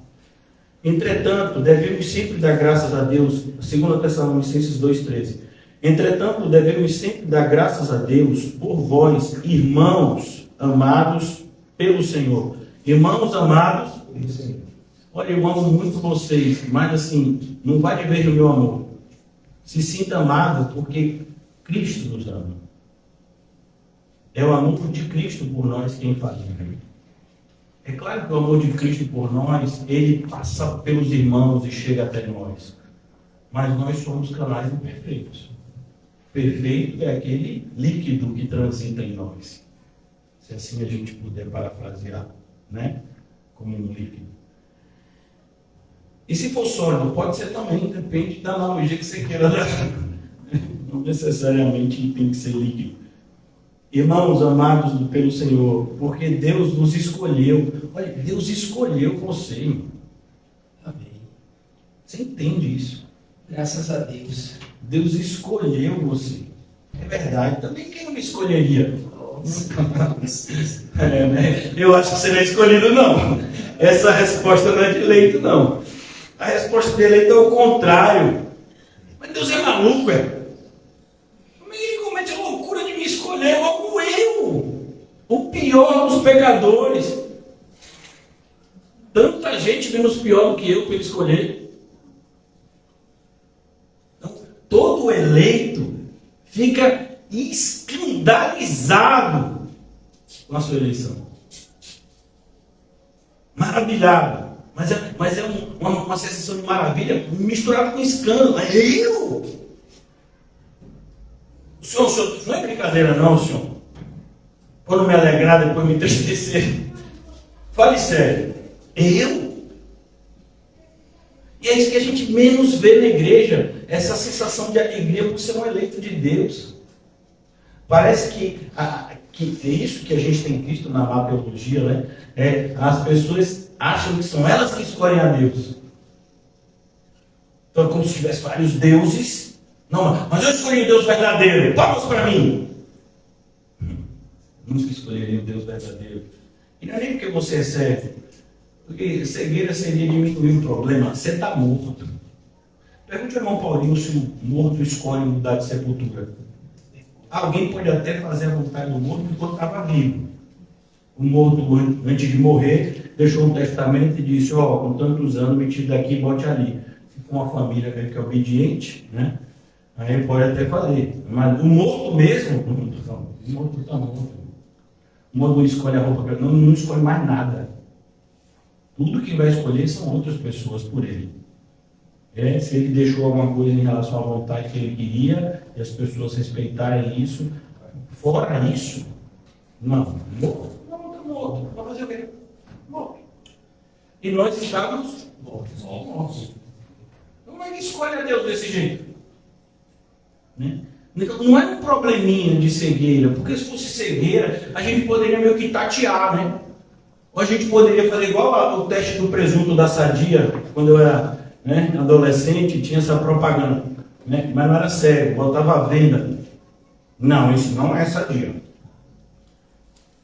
[SPEAKER 1] Entretanto, devemos sempre dar graças a Deus, 2 Tessalonicenses 2,13. Entretanto, devemos sempre dar graças a Deus por vós, irmãos amados pelo Senhor. Irmãos amados, olha, eu amo muito vocês, mas assim, não vai de vez no meu amor. Se sinta amado porque Cristo nos ama. É o amor de Cristo por nós quem faz. É claro que o amor de Cristo por nós, ele passa pelos irmãos e chega até nós. Mas nós somos canais imperfeitos. Perfeito é aquele líquido que transita em nós. Se assim a gente puder parafrasear, né? Como um líquido. E se for sólido, pode ser também, depende da analogia que você queira dar. Não necessariamente tem que ser líquido. Irmãos amados pelo Senhor, porque Deus nos escolheu. Olha, Deus escolheu você, irmão.
[SPEAKER 2] Amém.
[SPEAKER 1] Você entende isso?
[SPEAKER 2] Graças a Deus.
[SPEAKER 1] Deus escolheu você. É verdade. Também quem não me escolheria? Né? Eu acho que você não é escolhido, não. Essa resposta não é de eleito, não. A resposta de eleito é o contrário. Mas Deus é maluco, é? Como é que ele comete a loucura de me escolher logo eu? O pior dos pecadores. Tanta gente menos pior do que eu para ele escolher. Todo eleito fica escandalizado com a sua eleição. Maravilhado. Mas é uma sensação de maravilha misturada com escândalo. É eu? O senhor, não é brincadeira não, senhor. Quando me alegrar, depois me entristecer. Fale sério. Eu? E é isso que a gente menos vê na igreja, essa sensação de alegria por ser um eleito de Deus. Parece que é isso que a gente tem visto na má teologia, né? As pessoas acham que são elas que escolhem a Deus. Então é como se tivesse vários deuses. Não, mas eu escolhi o Deus verdadeiro. Palmas para mim. Nunca escolheria o Deus verdadeiro. E não é nem porque você é cego. Porque cegueira seria diminuir o problema. Você está morto. Pergunte ao irmão Paulinho se o morto escolhe mudar de sepultura. Alguém pode até fazer a vontade do morto enquanto estava vivo. O morto, antes de morrer, deixou um testamento e disse: com tantos anos, me tire daqui e bote ali. Se for uma família que é obediente, né? Aí pode até fazer. Mas o morto mesmo, o morto está morto. O morto não escolhe a roupa, não escolhe mais nada. Tudo que vai escolher são outras pessoas por ele. Se ele deixou alguma coisa em relação à vontade que ele queria, e as pessoas respeitarem isso, fora isso, não. Morto. Vai fazer o quê? Morto. E nós estávamos mortos. Como é que escolhe a Deus desse jeito? Né? Não é um probleminha de cegueira, porque se fosse cegueira, a gente poderia meio que tatear, né? Ou a gente poderia fazer igual o teste do presunto da Sadia, quando eu era adolescente, tinha essa propaganda, né? Mas não era cego, botava a venda. Não, isso não é sadia.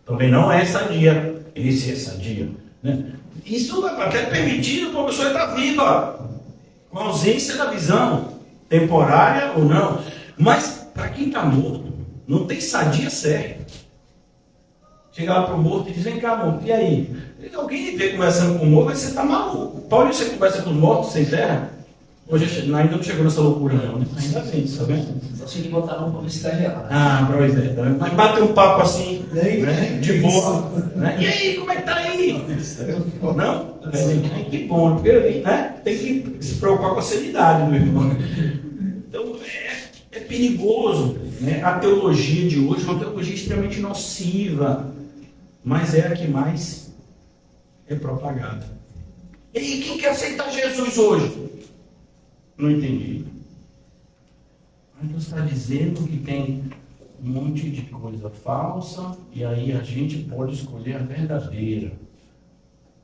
[SPEAKER 1] Também não é sadia. Esse é sadia. Né? Isso é até permitido para a pessoa estar viva, com ausência da visão, temporária ou não. Mas para quem está morto, não tem sadia certa. Chega lá para o morto e diz: vem cá, morto, e aí? Alguém vê conversando com o morto, você está maluco. Paulo, você conversa com os mortos sem terra? Hoje ainda não chegou nessa loucura, não, né? Ainda vem, tá vendo?
[SPEAKER 2] Só tinha que botar uma publicidade gelada.
[SPEAKER 1] Pois é. Tá? Mas bater um papo assim, né? De boa. Né? E aí, como é que tá aí? Não? Que bom, porque né? Tem que se preocupar com a sanidade do irmão. Então, é perigoso. Né? A teologia de hoje é uma teologia extremamente nociva, mas é a que mais é propagada. E aí, quem quer aceitar Jesus hoje? Não entendi. Mas Deus está dizendo que tem um monte de coisa falsa e aí a gente pode escolher a verdadeira.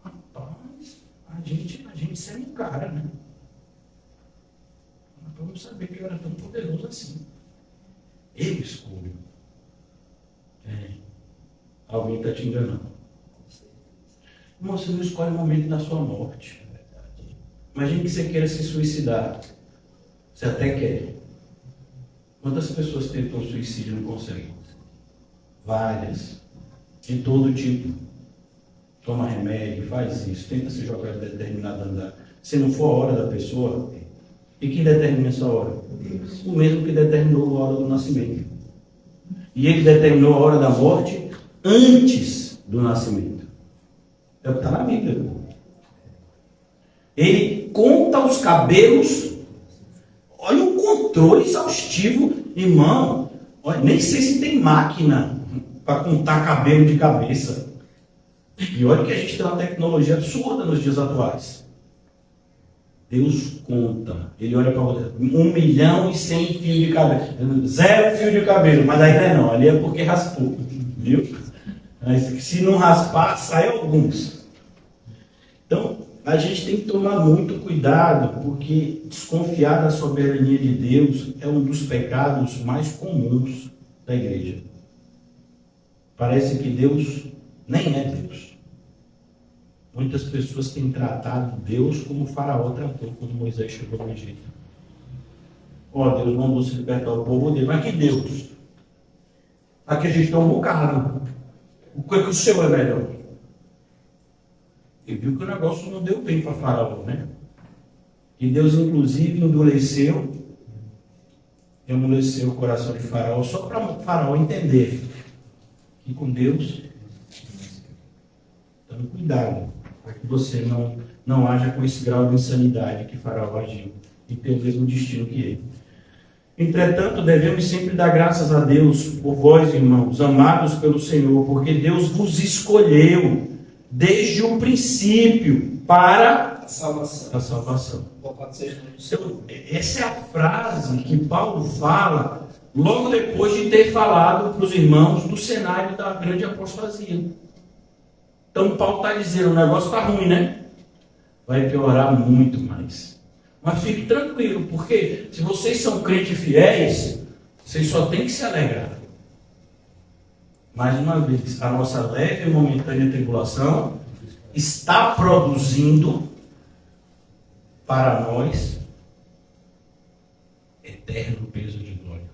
[SPEAKER 1] Rapaz, a gente segue um cara, né? Nós vamos saber que eu era tão poderoso assim. Eu escolho. Alguém está te enganando. Irmão, você não escolhe o momento da sua morte. Imagine que você queira se suicidar. Você até quer. Quantas pessoas tentam suicídio e não conseguem? Várias. De todo tipo. Toma remédio, faz isso, tenta se jogar de determinado andar. Se não for a hora da pessoa, e quem determina essa hora? O mesmo que determinou a hora do nascimento. E ele determinou a hora da morte antes do nascimento. É o que está na Bíblia. Ele conta os cabelos. Olha o controle exaustivo, irmão. Olha, nem sei se tem máquina para contar cabelo de cabeça. E olha que a gente tem uma tecnologia absurda nos dias atuais. Deus conta. Ele olha para você. 1.100.000 fios de cabelo. 0 fio de cabelo. Mas aí não. Ali é porque raspou. Viu? Mas se não raspar, sai alguns. Então, a gente tem que tomar muito cuidado, porque desconfiar da soberania de Deus é um dos pecados mais comuns da igreja. Parece que Deus nem é Deus. Muitas pessoas têm tratado Deus como o faraó tratou quando Moisés chegou no Egito. Deus mandou se libertar o povo dele. Mas que Deus? Aqui a gente tem um bocado. O que o seu é melhor? E viu que o negócio não deu bem para Faraó, né? E Deus, inclusive, endureceu o coração de Faraó, só para Faraó entender que com Deus, então cuidado, para que você não haja com esse grau de insanidade que Faraó agiu e ter o mesmo destino que ele. Entretanto, devemos sempre dar graças a Deus por vós, irmãos, amados pelo Senhor, porque Deus vos escolheu desde o princípio para a salvação. Então, essa é a frase que Paulo fala logo depois de ter falado para os irmãos do cenário da grande apostasia. Então Paulo está dizendo, o negócio está ruim, né? Vai piorar muito mais. Mas fique tranquilo, porque se vocês são crentes fiéis, vocês só têm que se alegrar. Mais uma vez, a nossa leve e momentânea tribulação está produzindo para nós eterno peso de glória.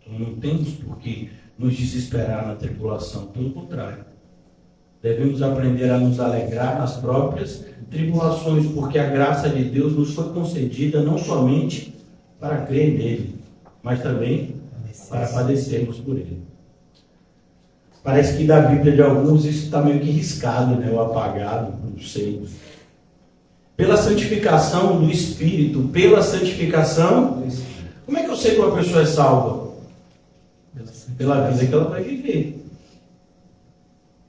[SPEAKER 1] Então não temos por que nos desesperar na tribulação, pelo contrário. Devemos aprender a nos alegrar nas próprias tribulações, porque a graça de Deus nos foi concedida não somente para crer nele, mas também para padecermos por ele. Parece que da Bíblia de alguns isso está meio que riscado, né? Ou apagado, não sei. Pela santificação do Espírito, pela santificação. Como é que eu sei que uma pessoa é salva? Pela vida que ela vai viver.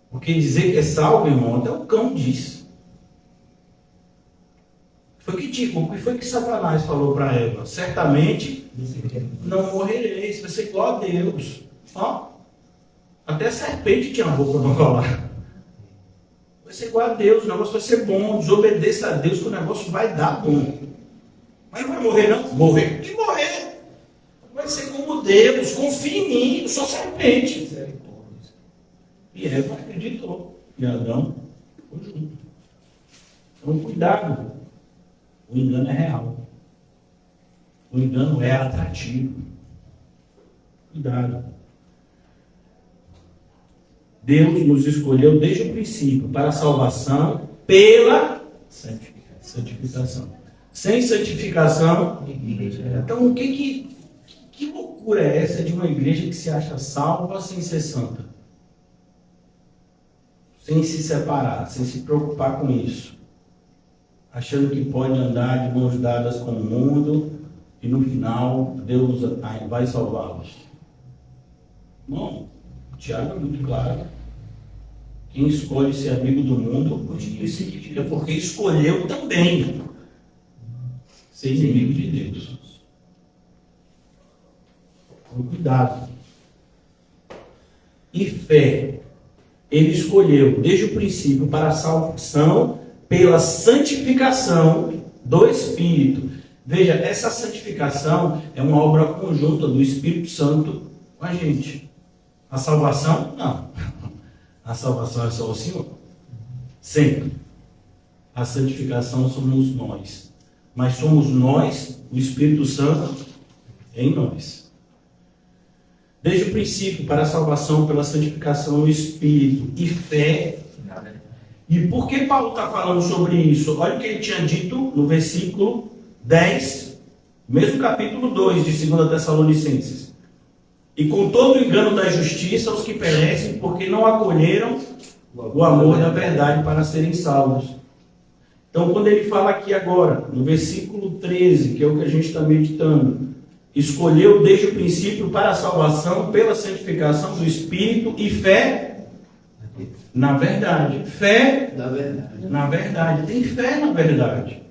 [SPEAKER 1] Porque dizer que é salvo, irmão, até o cão diz. O que foi que Satanás falou para Eva? Certamente não morrereis, vai ser igual a Deus. Ó, até a serpente tinha boca para falar. Vai ser igual a Deus, o negócio vai ser bom, desobedeça a Deus que o negócio vai dar bom. Mas não vai morrer não? Morrer. Que morrer? Vai ser como Deus, confia em mim, eu sou serpente. E Eva acreditou. E Adão foi junto. Então cuidado. O engano é real. O engano é atrativo. Cuidado. Deus nos escolheu desde o princípio para a salvação pela santificação. Sem santificação, então que loucura é essa de uma igreja que se acha salva sem ser santa? Sem se separar, sem se preocupar com isso. Achando que pode andar de mãos dadas com o mundo e no final Deus vai salvá-los. Não, Tiago é muito claro. Quem escolhe ser amigo do mundo, é porque escolheu também ser inimigo de Deus. Então, cuidado. E fé. Ele escolheu desde o princípio para a salvação pela santificação do Espírito. Veja, essa santificação é uma obra conjunta do Espírito Santo com a gente. A salvação, não. A salvação é só o Senhor. Sempre. A santificação somos nós. Mas somos nós, o Espírito Santo, em nós. Desde o princípio, para a salvação, pela santificação do Espírito e fé. E por que Paulo está falando sobre isso? Olha o que ele tinha dito no versículo 10, mesmo capítulo 2 de 2 Tessalonicenses. E com todo o engano da justiça, os que perecem, porque não acolheram o amor da verdade para serem salvos. Então, quando ele fala aqui agora, no versículo 13, que é o que a gente está meditando, escolheu desde o princípio para a salvação, pela santificação do Espírito e fé na verdade. Fé na verdade. Tem fé na verdade.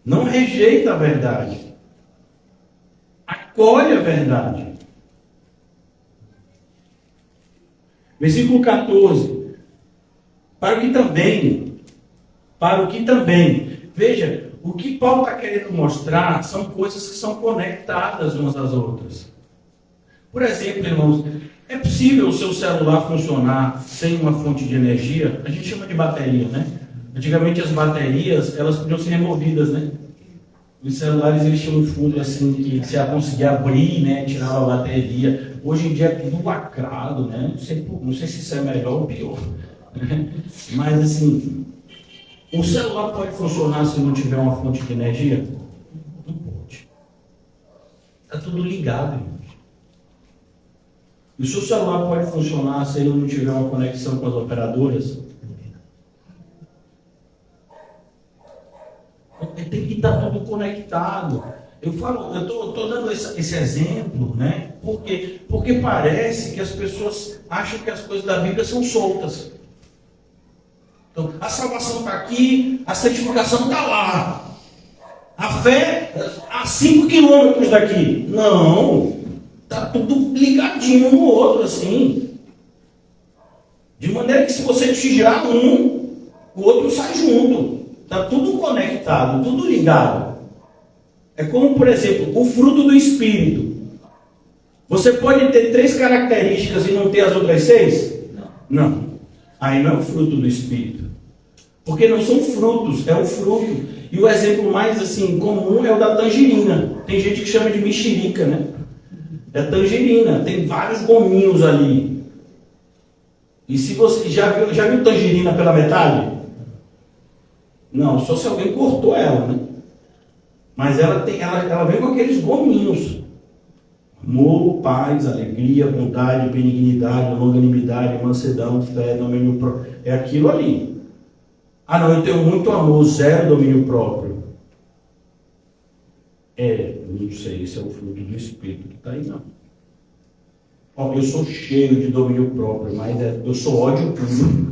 [SPEAKER 1] Não rejeita a verdade. Acolhe a verdade. Versículo 14. Para o que também. Veja, o que Paulo está querendo mostrar são coisas que são conectadas umas às outras. Por exemplo, irmãos, é possível o seu celular funcionar sem uma fonte de energia? A gente chama de bateria, né? Antigamente as baterias, elas podiam ser removidas, né? Os celulares, eles tinham um fundo assim, que você conseguia abrir, né? Tirava a bateria. Hoje em dia é tudo lacrado, né? Não sei se isso é melhor ou pior. Mas assim, o celular pode funcionar se não tiver uma fonte de energia? Não pode. Está tudo ligado, irmãos. E o seu celular pode funcionar se ele não tiver uma conexão com as operadoras? Tem que estar tudo conectado. Eu estou dando esse exemplo, né? Porque parece que as pessoas acham que as coisas da Bíblia são soltas. Então, a salvação está aqui, a santificação está lá. A fé, a 5 quilômetros daqui. Não, está tudo ligadinho um no outro, assim. De maneira que se você tirar um, o outro sai junto. Está tudo conectado, tudo ligado. É como, por exemplo, o fruto do Espírito. Você pode ter 3 características e não ter as outras 6? Não. Aí não é o fruto do Espírito. Porque não são frutos, é o fruto. E o exemplo mais assim comum é o da tangerina. Tem gente que chama de mexerica, né? É tangerina, tem vários gominhos ali. E se você já viu tangerina pela metade? Não, só se alguém cortou ela, né? Mas ela vem com aqueles gominhos. Amor, paz, alegria, bondade, benignidade, longanimidade, mansidão, fé, domínio próprio. É aquilo ali. Ah, não, eu tenho muito amor, 0 domínio próprio. Não sei, esse é o fruto do Espírito que está aí, não. Ó, eu sou cheio de domínio próprio, mas eu sou ódio puro.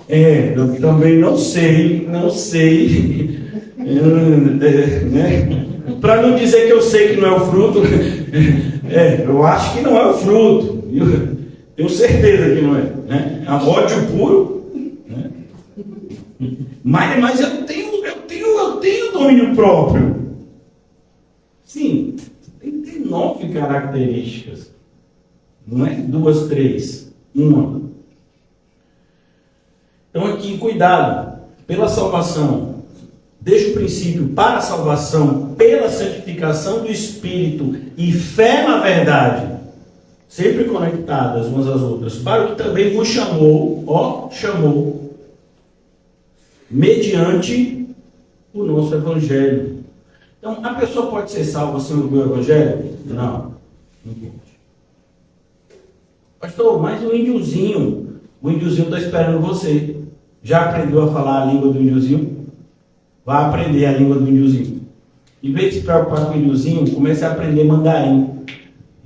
[SPEAKER 1] Eu também não sei. Né? Para não dizer que eu sei que não é o fruto, eu acho que não é o fruto. Eu tenho certeza que não é. Né? Ódio puro. Né? Mas eu tenho domínio próprio. Sim, tem que ter 9 características. Não é 2, 3, 1. Então aqui, cuidado. Pela salvação, desde o princípio, para a salvação, pela santificação do Espírito e fé na verdade, sempre conectadas umas às outras, para o que também vos chamou, mediante o nosso Evangelho. Então, a pessoa pode ser salva sem ouvir o Evangelho? Não pode. Pastor, mas o índiozinho está esperando você. Já aprendeu a falar a língua do índiozinho? Vai aprender a língua do índiozinho. Em vez de se preocupar com o índiozinho, comece a aprender mandarim.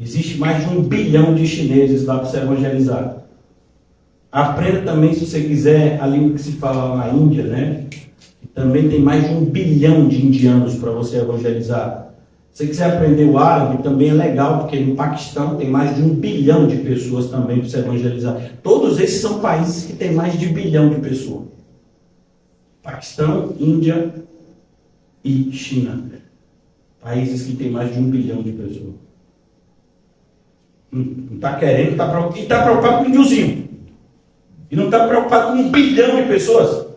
[SPEAKER 1] Existe mais de 1 bilhão de chineses lá para você evangelizar. Aprenda também, se você quiser, a língua que se fala na Índia, né? Também tem mais de 1 bilhão de indianos para você evangelizar. Se você quiser aprender o árabe, também é legal, porque no Paquistão tem mais de 1 bilhão de pessoas também para você evangelizar. Todos esses são países que têm mais de 1 bilhão de pessoas. Paquistão, Índia e China. Países que têm mais de 1 bilhão de pessoas. Não está querendo, está preocupado com o índiozinho. E não está preocupado com 1 bilhão de pessoas.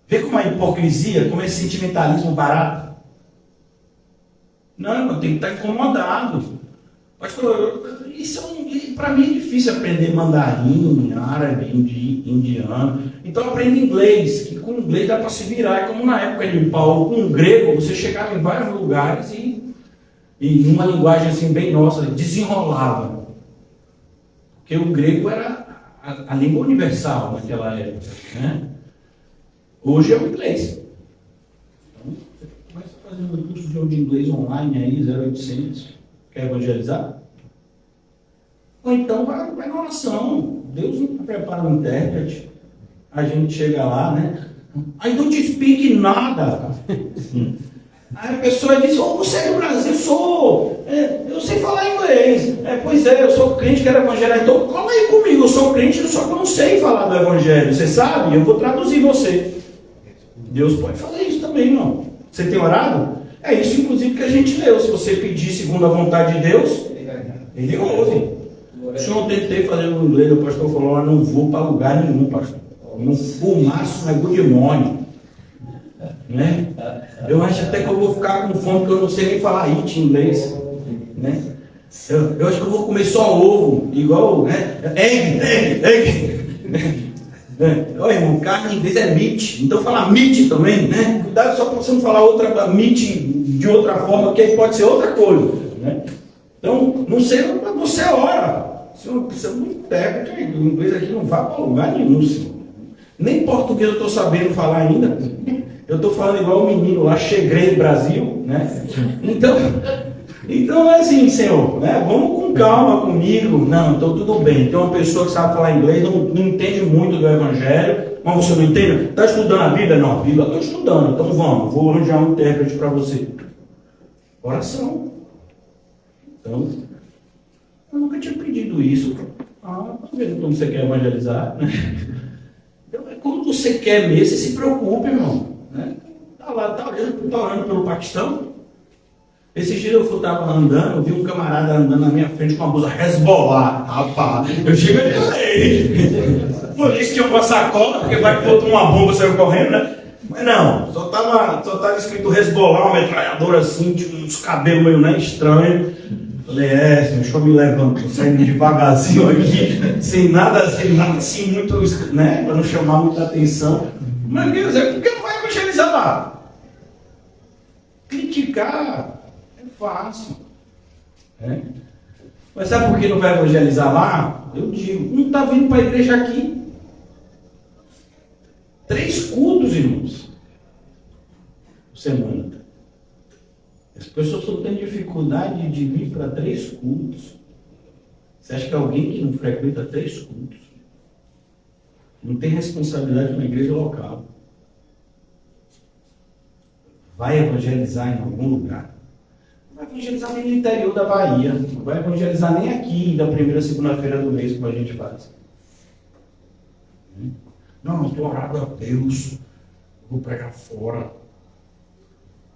[SPEAKER 1] Vê como a hipocrisia, como esse sentimentalismo barato. Não, eu tenho que estar incomodado. Pastor, para mim é difícil aprender mandarim, árabe, indiano. Então aprenda inglês, que com inglês dá para se virar. É como na época de Paulo, com o grego, você chegava em vários lugares e numa linguagem assim bem nossa, desenrolava. Porque o grego era a língua universal naquela época, né? Hoje é o inglês. Então, você começa fazendo um curso de inglês online aí, 0800, quer evangelizar? Ou então vai na oração. Deus não prepara um intérprete. A gente chega lá, né? I don't speak nada. Aí a pessoa diz, você é do Brasil, eu sei falar inglês. Pois é, eu sou crente, quero evangelizar. Então cola aí comigo, eu sou crente, só que eu não sei falar do evangelho. Você sabe? Eu vou traduzir você. Deus pode fazer isso também, não. Você tem orado? É isso, inclusive, que a gente leu. Se você pedir segundo a vontade de Deus, Ele ouve. Se eu tentei fazer o inglês, o pastor falou, não vou para lugar nenhum, pastor. Não fumaço, não é good morning. Né? Eu acho até que eu vou ficar com fome, porque eu não sei nem falar it em inglês. Né? Eu acho que eu vou comer só ovo, igual, né? Egg. Olha, irmão, carne em inglês é meat, então falar meat também, né? Cuidado só para você não falar outra meat de outra forma, que aí pode ser outra coisa, né? Então, não sei, você ora. Se você não intérprete, o inglês aqui não vai para lugar nenhum, senhor. Nem português eu estou sabendo falar ainda. Eu estou falando igual o menino lá, cheguei no Brasil, né? Então é assim, Senhor, né? Vamos com calma comigo. Não, então tudo bem. Tem uma pessoa que sabe falar inglês, não entende muito do Evangelho, Mas você não entende? Está estudando a Bíblia? Não, a Bíblia estou estudando. Então vamos, vou arranjar um intérprete para você. Oração. Então, eu nunca tinha pedido isso. Tá vendo como você quer evangelizar? Então, quando você quer mesmo, você se preocupa, irmão. Né? Tá lá, tá orando pelo Paquistão. Esses dias eu estava andando, eu vi um camarada andando na minha frente com uma blusa Hezbollah. Rapaz, eu cheguei e falei, polícia tinha uma sacola, porque vai que botou uma bomba, saiu correndo, né? Mas não, só tava escrito Hezbollah, uma metralhadora assim, tinha uns cabelos meio, né, estranho. Falei, deixa eu me levantar, saindo devagarzinho aqui, sem nada assim, muito, né, para não chamar muita atenção. Mas, quer dizer, por que não vai evangelizar lá? Criticar é fácil. Né? Mas sabe por que não vai evangelizar lá? Eu digo, não está vindo para a igreja aqui. 3 cultos, irmãos, por semana. As pessoas só têm dificuldade de vir para 3 cultos. Você acha que alguém que não frequenta 3 cultos não tem responsabilidade na igreja local? Vai evangelizar em algum lugar? Não vai evangelizar nem no interior da Bahia. Não vai evangelizar nem aqui, da primeira segunda-feira do mês, como a gente faz. Não, estou orando a Deus, vou pregar fora.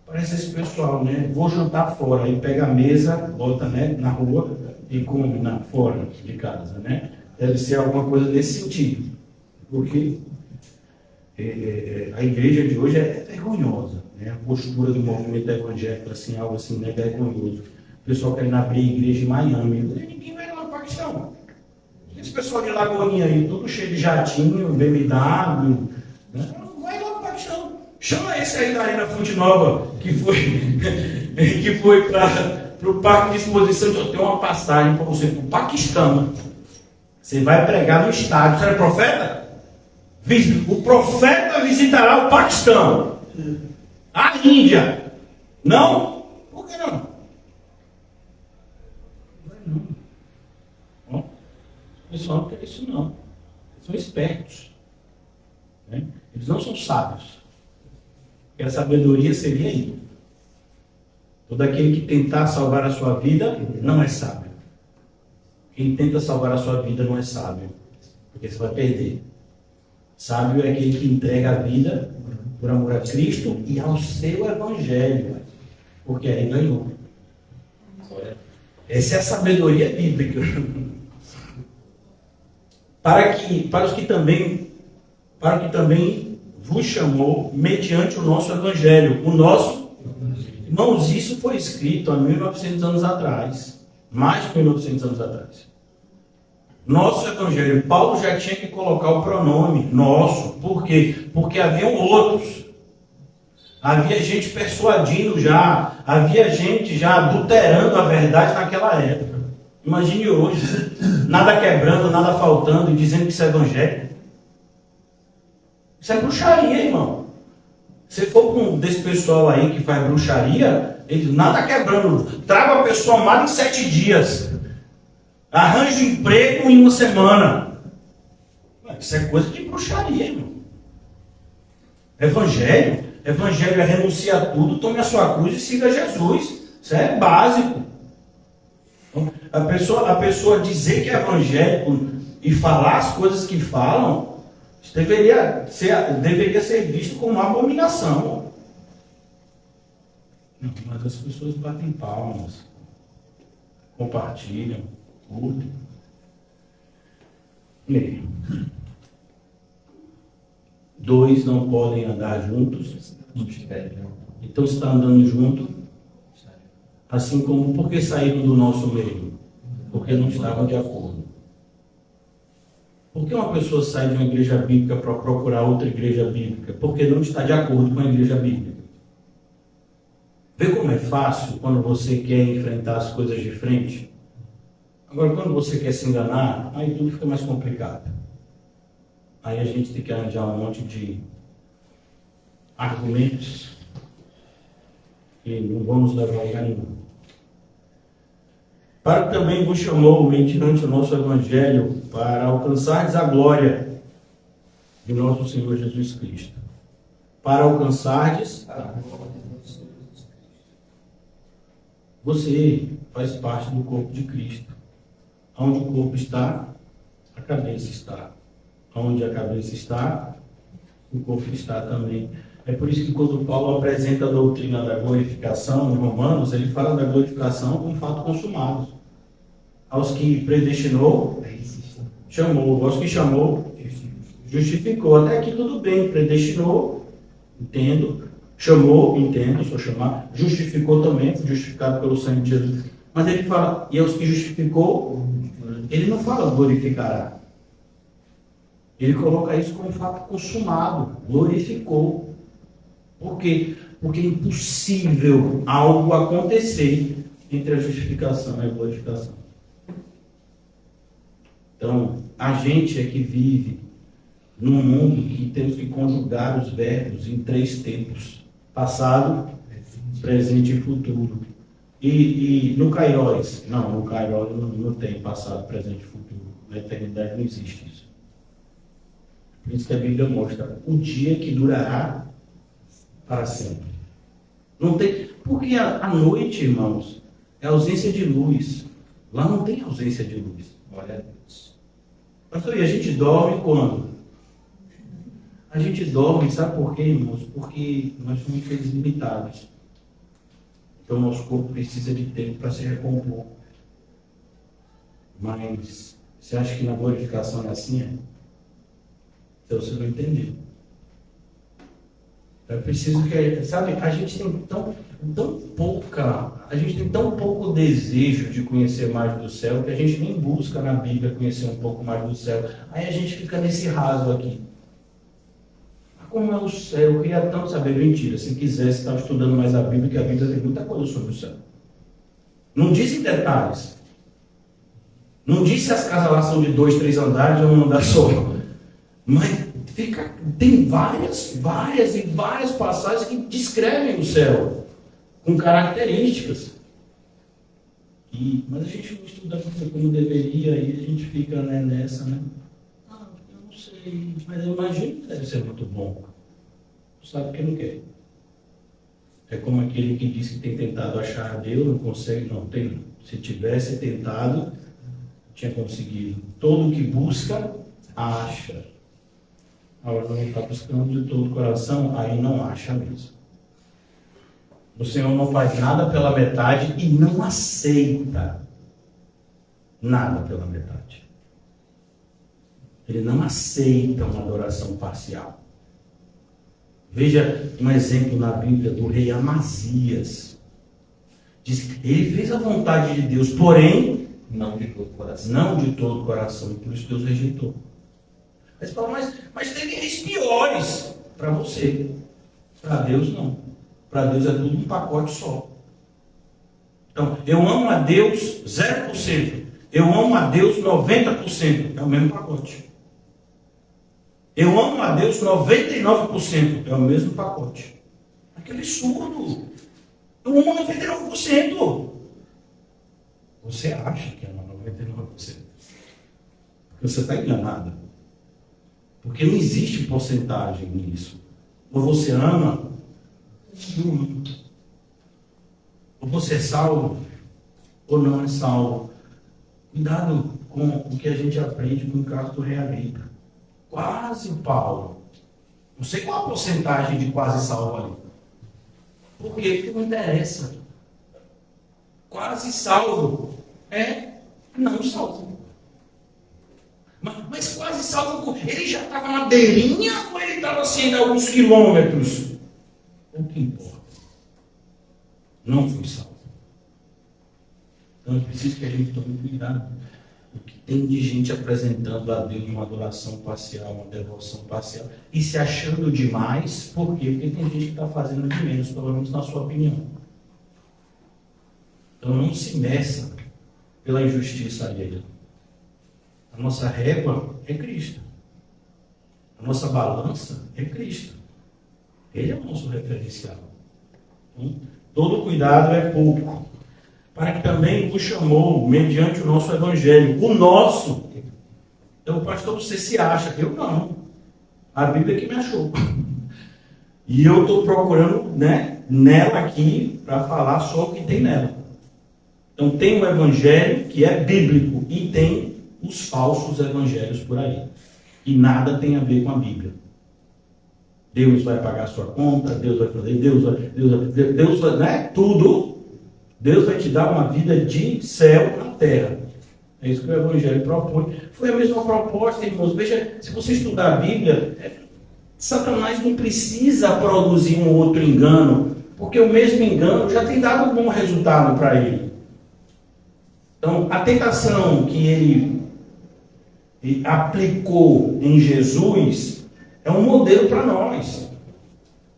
[SPEAKER 1] Parece esse pessoal, né? Vou jantar fora, aí pega a mesa, bota, né, na rua e come fora de casa, né? Deve ser alguma coisa nesse sentido. Porque a igreja de hoje é vergonhosa, né? A postura do movimento evangélico, assim, algo assim, né, vergonhoso. O pessoal querendo abrir igreja em Miami. Ninguém vai lá no Paquistão. Esse pessoal de Lagoinha aí, tudo cheio de jatinho, BMW, né? Não vai lá no Paquistão. Chama esse aí da Arena Fonte Nova, que foi para o parque de exposição. Eu tenho uma passagem para você para o Paquistão. Você vai pregar no estádio. Você é profeta? O profeta visitará o Paquistão. A Índia. Não? Por que não? Não. O pessoal não quer isso não. Eles são espertos. Né? Eles não são sábios. Porque a sabedoria seria aí. Todo aquele que tentar salvar a sua vida não é sábio. Quem tenta salvar a sua vida não é sábio. Porque você vai perder. Sábio é aquele que entrega a vida por amor a Cristo e ao seu evangelho. Porque aí ganhou. Essa é a sabedoria bíblica. Para os que também vos chamou mediante o nosso evangelho. Irmãos, isso foi escrito há 1900 anos atrás. Mais de 1900 anos atrás. Nosso evangelho. Paulo já tinha que colocar o pronome nosso. Por quê? Porque haviam outros. Havia gente persuadindo já. Havia gente já adulterando a verdade naquela época. Imagine hoje. Nada quebrando, nada faltando e dizendo que isso é evangelho. Isso é bruxaria, irmão. Se for com desse pessoal aí que faz bruxaria, ele nada quebrando. Traga a pessoa amada em 7 dias. Arranje um emprego em 1 semana. Isso é coisa de bruxaria, irmão. Evangelho é renunciar a tudo, tome a sua cruz e siga Jesus. Isso é básico. Então, a pessoa dizer que é evangélico e falar as coisas que falam, isso deveria ser visto como uma abominação. Não, mas as pessoas batem palmas, compartilham, curtem. 2 não podem andar juntos. Então se está andando junto, assim como porque saíram do nosso meio? Porque não estavam de acordo. Por que uma pessoa sai de uma igreja bíblica para procurar outra igreja bíblica? Porque não está de acordo com a igreja bíblica. Vê como é fácil quando você quer enfrentar as coisas de frente? Agora, quando você quer se enganar, aí tudo fica mais complicado. Aí a gente tem que arranjar um monte de argumentos que não vamos levar a lugar nenhum. Para que também vos chamou mediante o nosso evangelho para alcançardes a glória de nosso Senhor Jesus Cristo, para alcançardes. Você faz parte do corpo de Cristo. Onde o corpo está, a cabeça está. Onde a cabeça está, o corpo está também. É por isso que quando Paulo apresenta a doutrina da glorificação em Romanos, ele fala da glorificação como fato consumado. Aos que predestinou, chamou. Aos que chamou, justificou. Até aqui tudo bem. Predestinou, entendo. Chamou, entendo, só chamar. Justificou também, foi justificado pelo sangue de Jesus. Mas ele fala, e aos que justificou, ele não fala glorificará. Ele coloca isso como fato consumado. Glorificou. Por quê? Porque é impossível algo acontecer entre a justificação e a glorificação. Então, a gente é que vive num mundo que temos que conjugar os verbos em 3 tempos. Passado, presente e futuro. E no Kairos? Não, no Kairos não tem passado, presente e futuro. Na eternidade não existe isso. Por isso que a Bíblia mostra o dia que durará para sempre. Não tem, porque a noite, irmãos, é ausência de luz. Lá não tem ausência de luz. Olha a Deus. Pastor, e a gente dorme quando? A gente dorme, sabe por quê, irmãos? Porque nós somos seres limitados. Então, nosso corpo precisa de tempo para se recompor. Mas, você acha que na glorificação é assim? Então, você não entendeu. É preciso que, sabe, a gente tem a gente tem tão pouco desejo de conhecer mais do céu que a gente nem busca na Bíblia conhecer um pouco mais do céu. Aí a gente fica nesse raso aqui. Como é o céu? Eu queria tanto saber. Mentira, se quisesse, estava estudando mais a Bíblia, que a Bíblia tem muita coisa sobre o céu. Não diz em detalhes. Não diz se as casas lá são de 2, 3 andares ou um andar só. Mas tem várias passagens que descrevem o céu, com características. Mas a gente não estuda como deveria, e a gente fica nessa, né? Eu não sei, mas eu imagino que deve ser muito bom. Sabe que não quer. É como aquele que diz que tem tentado achar a Deus, não consegue, não tem. Se tivesse tentado, tinha conseguido. Todo que busca, acha. Agora não está buscando de todo o coração, aí não acha mesmo. O Senhor não faz nada pela metade e não aceita nada pela metade. Ele não aceita uma adoração parcial. Veja um exemplo na Bíblia do rei Amazias. Diz que ele fez a vontade de Deus, porém, não de todo o coração. Não de todo o coração, e por isso Deus rejeitou. Aí você fala, mas tem reis piores para você. Para Deus, não. Para Deus é tudo um pacote só. Então, eu amo a Deus 0%. Eu amo a Deus 90%. É o mesmo pacote. Eu amo a Deus 99%. É o mesmo pacote. Aquele surdo. Eu amo 99%. Você acha que ama 99%. Porque você está enganado. Porque não existe porcentagem nisso. Ou você ama, ou você é salvo, ou não é salvo. Cuidado com o que a gente aprende com o caso do rei Agripa. Quase Paulo. Não sei qual a porcentagem de quase salvo ali. Por quê? Porque não interessa. Quase salvo é não salvo. Mas quase salvo, ele já estava na beirinha ou ele estava assim a alguns quilômetros? O que importa? Não foi salvo. Então é preciso que a gente tome cuidado. O que tem de gente apresentando a Deus uma adoração parcial, uma devoção parcial, e se achando demais, por quê? Porque tem gente que está fazendo de menos, pelo menos na sua opinião. Então não se meça pela injustiça alheia. A nossa régua é Cristo. A nossa balança é Cristo. Ele é o nosso referencial. Então, todo cuidado é pouco. Para que também vos chamou, mediante o nosso evangelho. O nosso. Então, pastor, você se acha. Eu não. A Bíblia que me achou. E eu estou procurando, né, nela aqui para falar só o que tem nela. Então tem o evangelho que é bíblico e tem os falsos evangelhos por aí. E nada tem a ver com a Bíblia. Deus vai pagar a sua conta, Deus vai fazer, Deus vai, né? Tudo. Deus vai te dar uma vida de céu na terra. É isso que o Evangelho propõe. Foi a mesma proposta, irmãos. Veja, se você estudar a Bíblia, Satanás não precisa produzir um outro engano, porque o mesmo engano já tem dado um bom resultado para ele. Então, a tentação que ele aplicou em Jesus é um modelo para nós.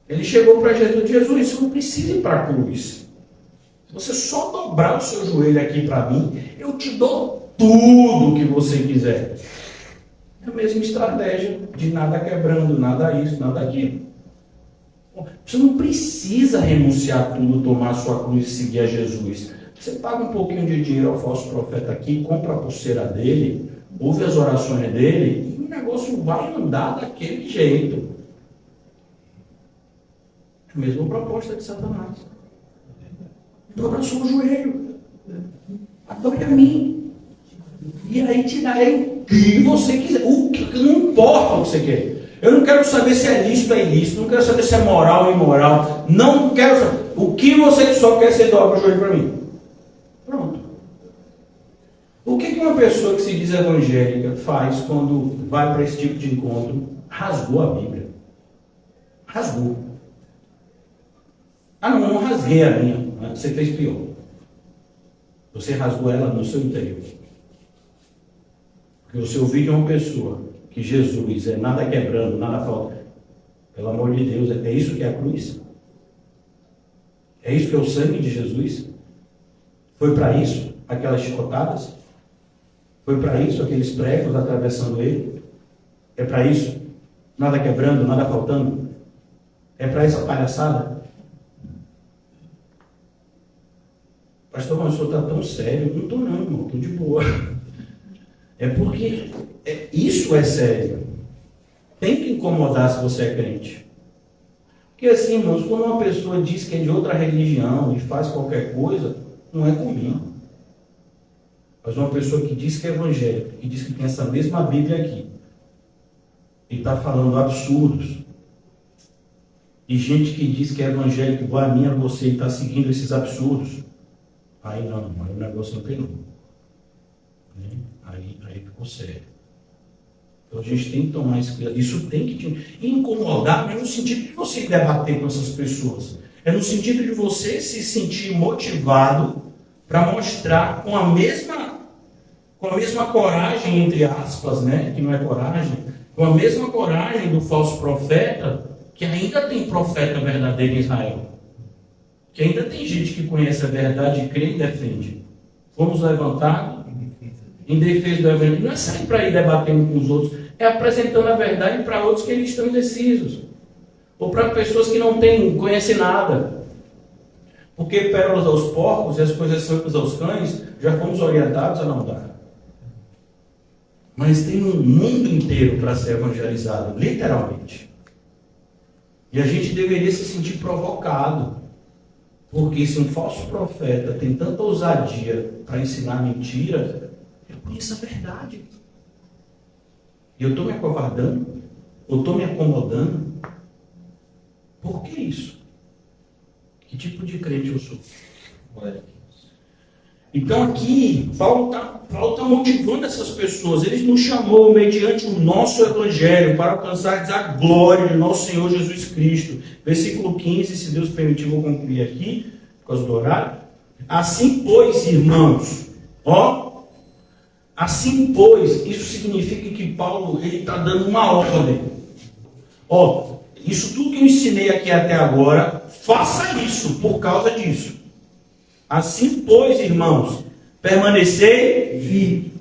[SPEAKER 1] Ele chegou para Jesus e disse: Jesus, você não precisa ir para a cruz. Se você só dobrar o seu joelho aqui para mim, eu te dou tudo que você quiser. É a mesma estratégia de nada quebrando, nada isso, nada aquilo. Você não precisa renunciar tudo, tomar a sua cruz e seguir a Jesus. Você paga um pouquinho de dinheiro ao falso profeta aqui, compra a pulseira dele, ouve as orações dele, e o negócio vai andar daquele jeito. É a mesma proposta de Satanás. Dobra o seu joelho. Adore a mim. E aí te darei o que você quiser. O que não importa o que você quer. Eu não quero saber se é lícito ou é ilícito. Não quero saber se é moral ou imoral. Não quero saber. O que você só quer, você dobra o joelho para mim. Pronto. O que uma pessoa que se diz evangélica faz quando vai para esse tipo de encontro? Rasgou a Bíblia. Rasgou. Ah, não rasguei a minha. Você fez pior. Você rasgou ela no seu interior. Porque você ouviu de uma pessoa que Jesus é nada quebrando, nada falta. Pelo amor de Deus, é isso que é a cruz? É isso que é o sangue de Jesus? Foi para isso aquelas chicotadas? Foi para isso aqueles pregos atravessando ele? É para isso? Nada quebrando, nada faltando? É para essa palhaçada? Pastor, mas o senhor está tão sério. Não estou não, irmão, estou de boa. É porque isso é sério. Tem que incomodar se você é crente. Porque assim, irmãos, quando uma pessoa diz que é de outra religião e faz qualquer coisa, não é comigo. Mas uma pessoa que diz que é evangélica, que diz que tem essa mesma Bíblia aqui, e está falando absurdos, e gente que diz que é evangélico igual a mim, a você, e está seguindo esses absurdos, aí não, aí o negócio não penou. Aí ficou sério. Então a gente tem que tomar isso cuidado. Isso tem que te incomodar, mas no sentido de você debater com essas pessoas. É no sentido de você se sentir motivado para mostrar com a mesma coragem, entre aspas, né? Que não é coragem, com a mesma coragem do falso profeta, que ainda tem profeta verdadeiro em Israel. Que ainda tem gente que conhece a verdade, crê e defende. Fomos levantados em defesa do evangelho. Não é sair para ir debatendo com os outros, é apresentando a verdade para outros que eles estão indecisos. Ou para pessoas que não conhecem nada. Porque pérolas aos porcos e as coisas santas aos cães, já fomos orientados a não dar. Mas tem um mundo inteiro para ser evangelizado, literalmente. E a gente deveria se sentir provocado. Porque se um falso profeta tem tanta ousadia para ensinar mentira, eu conheço a verdade. E eu estou me acovardando? Eu estou me acomodando? Por que isso? Que tipo de crente eu sou? Então aqui, Paulo está motivando essas pessoas. Ele nos chamou mediante o nosso evangelho para alcançar a glória de nosso Senhor Jesus Cristo. Versículo 15, se Deus permitir, vou concluir aqui, por causa do horário. Assim, pois, irmãos, assim, pois, isso significa que Paulo está dando uma ordem. Isso tudo que eu ensinei aqui até agora, faça isso por causa disso. Assim, pois, irmãos, permanecei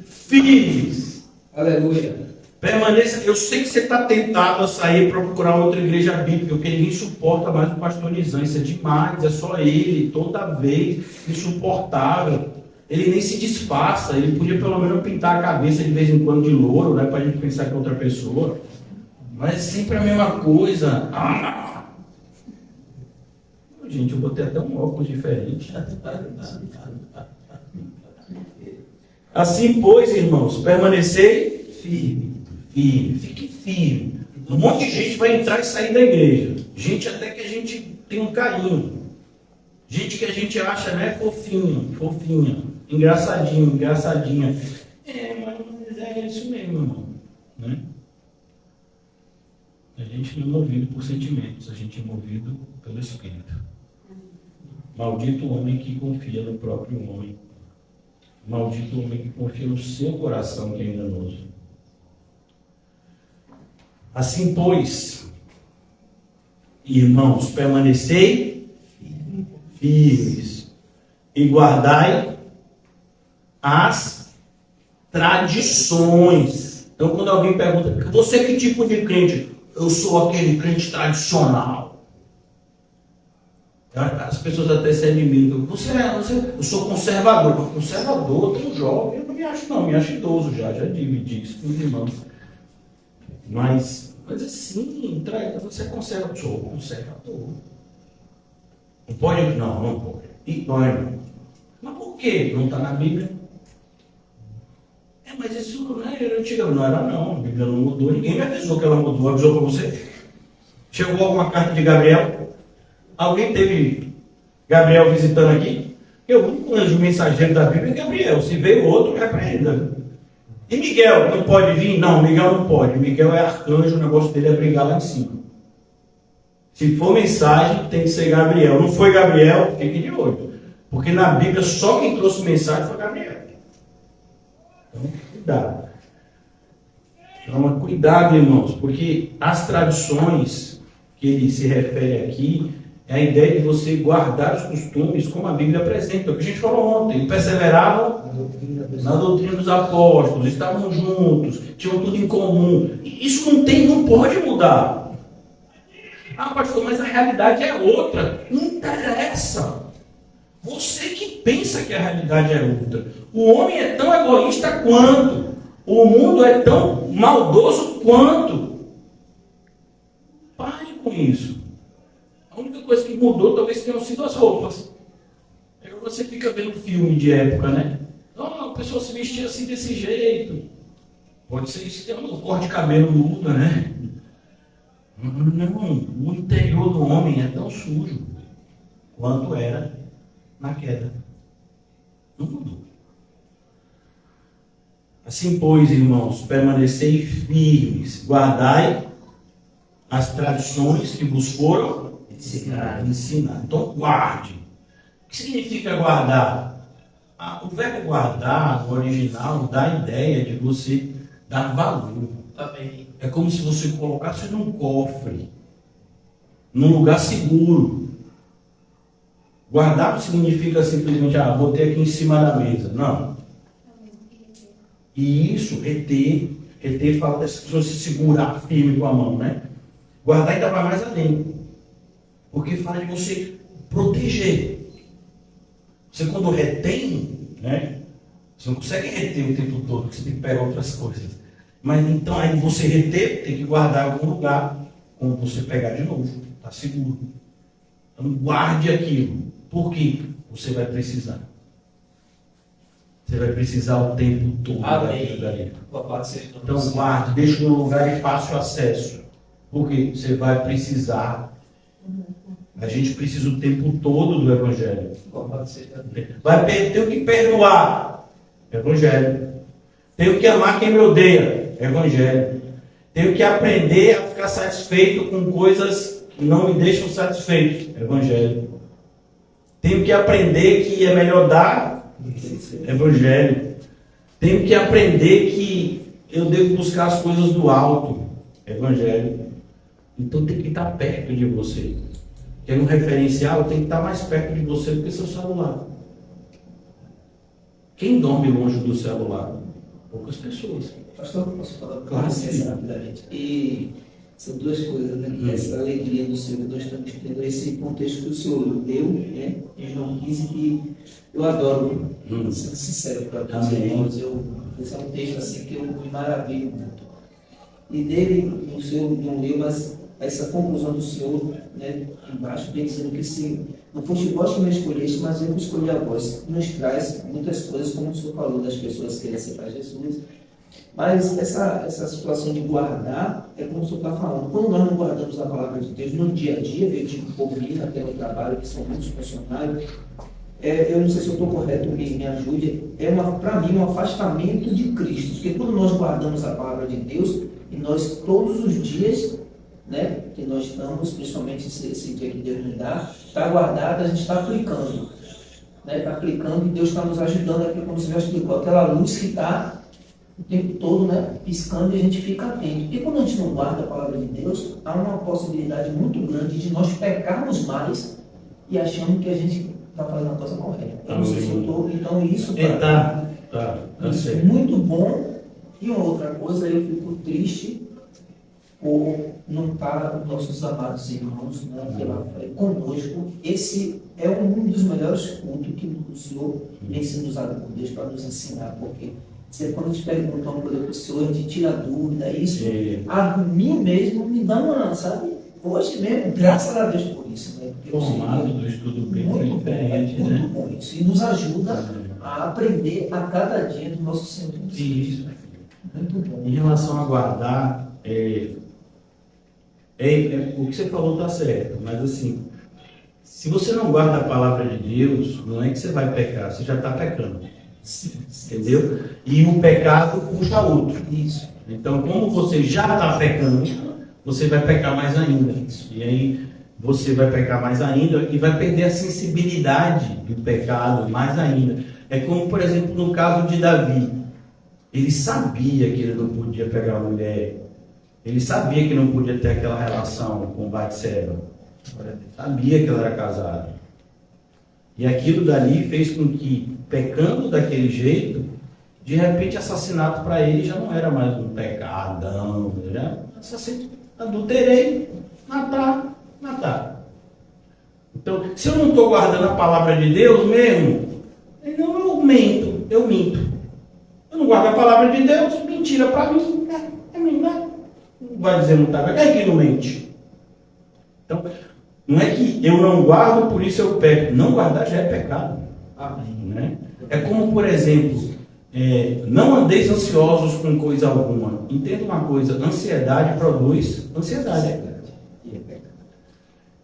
[SPEAKER 1] firmes.
[SPEAKER 2] Aleluia.
[SPEAKER 1] Permaneça. Eu sei que você está tentado a sair para procurar outra igreja bíblica, porque ninguém suporta mais o pastor Nizam. Isso é demais, é só ele, toda vez, insuportável. Ele nem se disfarça, ele podia pelo menos pintar a cabeça de vez em quando de louro, né, para a gente pensar que é outra pessoa. Mas é sempre a mesma coisa. Gente, eu botei até um óculos diferente. Assim, pois, irmãos, permanecei firme. Fique firme. Um monte de gente vai entrar e sair da igreja. Gente até que a gente tem um carinho. Gente que a gente acha, né, fofinha, engraçadinha. Mas é isso mesmo, irmão. Né? A gente não é movido por sentimentos, a gente é movido pelo Espírito. Maldito o homem que confia no próprio homem. Maldito o homem que confia no seu coração, que é enganoso. Assim, pois, irmãos, permanecei firmes e guardai as tradições. Então, quando alguém pergunta, você que tipo de crente? Eu sou aquele crente tradicional. As pessoas até se admiram. Eu sou conservador. Conservador, tão jovem, eu não me acho não, me acho idoso já dividi isso com os irmãos. Mas assim, você é conservador. Sou conservador. Não pode? Não pode. E não. Mas por quê? Não está na Bíblia? Mas isso não era antigo. Não era não. A Bíblia não mudou. Ninguém me avisou que ela mudou. Avisou para você? Chegou alguma carta de Gabriel? Alguém teve Gabriel visitando aqui? Porque o único anjo mensageiro da Bíblia é Gabriel. Se veio outro, repreenda. E Miguel não pode vir? Não, Miguel não pode. Miguel é arcanjo, o negócio dele é brigar lá em cima. Se for mensagem, tem que ser Gabriel. Não foi Gabriel, fique de olho. Porque na Bíblia só quem trouxe mensagem foi Gabriel. Então, cuidado. Então, cuidado, irmãos, porque as tradições que ele se refere aqui é a ideia de você guardar os costumes como a Bíblia apresenta. O que a gente falou ontem, perseveravam na doutrina dos apóstolos, estavam juntos, tinham tudo em comum. Isso não pode mudar. Pastor, mas a realidade é outra. Não interessa. Você que pensa que a realidade é outra. O homem é tão egoísta quanto. O mundo é tão maldoso quanto. Pare com isso. A única coisa que mudou talvez tenham sido as roupas. Aí você fica vendo filme de época, né? A pessoa se vestia assim desse jeito. Pode ser isso que tem um corte de cabelo muda, né? Não, o interior do homem é tão sujo quanto era na queda. Não mudou. Assim, pois, irmãos, permanecei firmes, guardai as tradições que vos foram ensinar. Então, guarde. O que significa guardar? O verbo guardar, no original, dá a ideia de você dar valor.
[SPEAKER 2] Também.
[SPEAKER 1] É como se você colocasse num cofre, num lugar seguro. Guardar não significa simplesmente, botei aqui em cima da mesa. Não. E isso, reter fala dessa pessoa se segurar firme com a mão, né? Guardar ainda vai mais além. Porque fala de você proteger. Você quando retém, né? Você não consegue reter o tempo todo, porque você tem que pegar outras coisas. Mas então aí você reter, tem que guardar em algum lugar, quando você pegar de novo, está seguro. Então guarde aquilo. Por quê? Você vai precisar. Você vai precisar o tempo todo.
[SPEAKER 2] Amém.
[SPEAKER 1] Então guarde, deixe num lugar de fácil acesso. Porque você vai precisar. A gente precisa o tempo todo do Evangelho. Tenho que perdoar. Evangelho. Tenho que amar quem me odeia. Evangelho. Tenho que aprender a ficar satisfeito com coisas que não me deixam satisfeito. Evangelho. Tenho que aprender que é melhor dar. Evangelho. Tenho que aprender que eu devo buscar as coisas do alto. Evangelho. Então tem que estar perto de você. Quer um referencial, tem que estar mais perto de você do que seu celular. Quem dorme longe do celular? Poucas pessoas.
[SPEAKER 3] Pastor, posso falar
[SPEAKER 1] claro,
[SPEAKER 3] rapidamente? E são duas coisas, né? Essa alegria do Senhor, nós estamos tendo esse contexto que o Senhor deu, né? Em João 15, que eu adoro, sendo sincero para todos os irmãos. Esse é um texto assim que eu me maravilho muito. E dele, o senhor não leu, mas essa conclusão do senhor, né, embaixo, vem dizendo que se não foste vós que me escolheste, mas eu escolhi a vós. Nos traz muitas coisas, como o senhor falou, das pessoas que querem aceitar Jesus. Mas essa situação de guardar, é como o senhor está falando. Quando nós não guardamos a palavra de Deus no dia a dia, vejo um pouco ali até no trabalho, que são muitos funcionários, eu não sei se eu estou correto, me ajude, para mim, um afastamento de Cristo. Porque quando nós guardamos a palavra de Deus, e nós todos os dias, né, que nós estamos, principalmente esse dia que Deus nos dá, está guardado, a gente está aplicando. Está aplicando e Deus está nos ajudando aqui, como você já explicou, aquela luz que está o tempo todo, né, piscando, e a gente fica atento. E quando a gente não guarda a palavra de Deus, há uma possibilidade muito grande de nós pecarmos mais e achando que a gente está fazendo a coisa correta. Eu não sei se eu estou, então isso isso é muito bom. E uma outra coisa, eu fico triste por não estar nossos amados irmãos, né, pela fé conosco. Esse é um dos melhores cultos que o Senhor vem sendo usado por Deus para nos ensinar, porque quando a gente pergunta uma coisa para o Senhor, a gente tira dúvida, isso a mim mesmo me dá uma, sabe? Hoje mesmo, graças a Deus por isso, né?
[SPEAKER 1] O formato do estudo bíblico é diferente,
[SPEAKER 3] muito bom isso. E nos ajuda a aprender a cada dia do nosso Senhor.
[SPEAKER 1] Isso.
[SPEAKER 3] Muito bom.
[SPEAKER 1] Em relação a guardar, o que você falou está certo, mas assim, se você não guarda a palavra de Deus, não é que você vai pecar, você já está pecando.
[SPEAKER 3] Sim.
[SPEAKER 1] Entendeu? E um pecado puxa outro.
[SPEAKER 3] Isso.
[SPEAKER 1] Então, como você já está pecando, você vai pecar mais ainda. E aí, você vai pecar mais ainda e vai perder a sensibilidade do pecado mais ainda. É como, por exemplo, no caso de Davi. Ele sabia que ele não podia pegar a mulher. Ele sabia que não podia ter aquela relação com Batseba. Sabia que ela era casada. E aquilo dali fez com que, pecando daquele jeito, de repente assassinato para ele já não era mais um pecadão. Era assassinato. Adulterei, matar. Então, se eu não estou guardando a palavra de Deus mesmo, então eu minto. Eu não guardo a palavra de Deus, mentira para mim. É mentira. Não vai dizer não está. Quem é que não mente? Então, não é que eu não guardo, por isso eu peco. Não guardar já é pecado.
[SPEAKER 3] Amém.
[SPEAKER 1] Né? É como, por exemplo, não andeis ansiosos com coisa alguma. Entenda uma coisa, ansiedade produz ansiedade.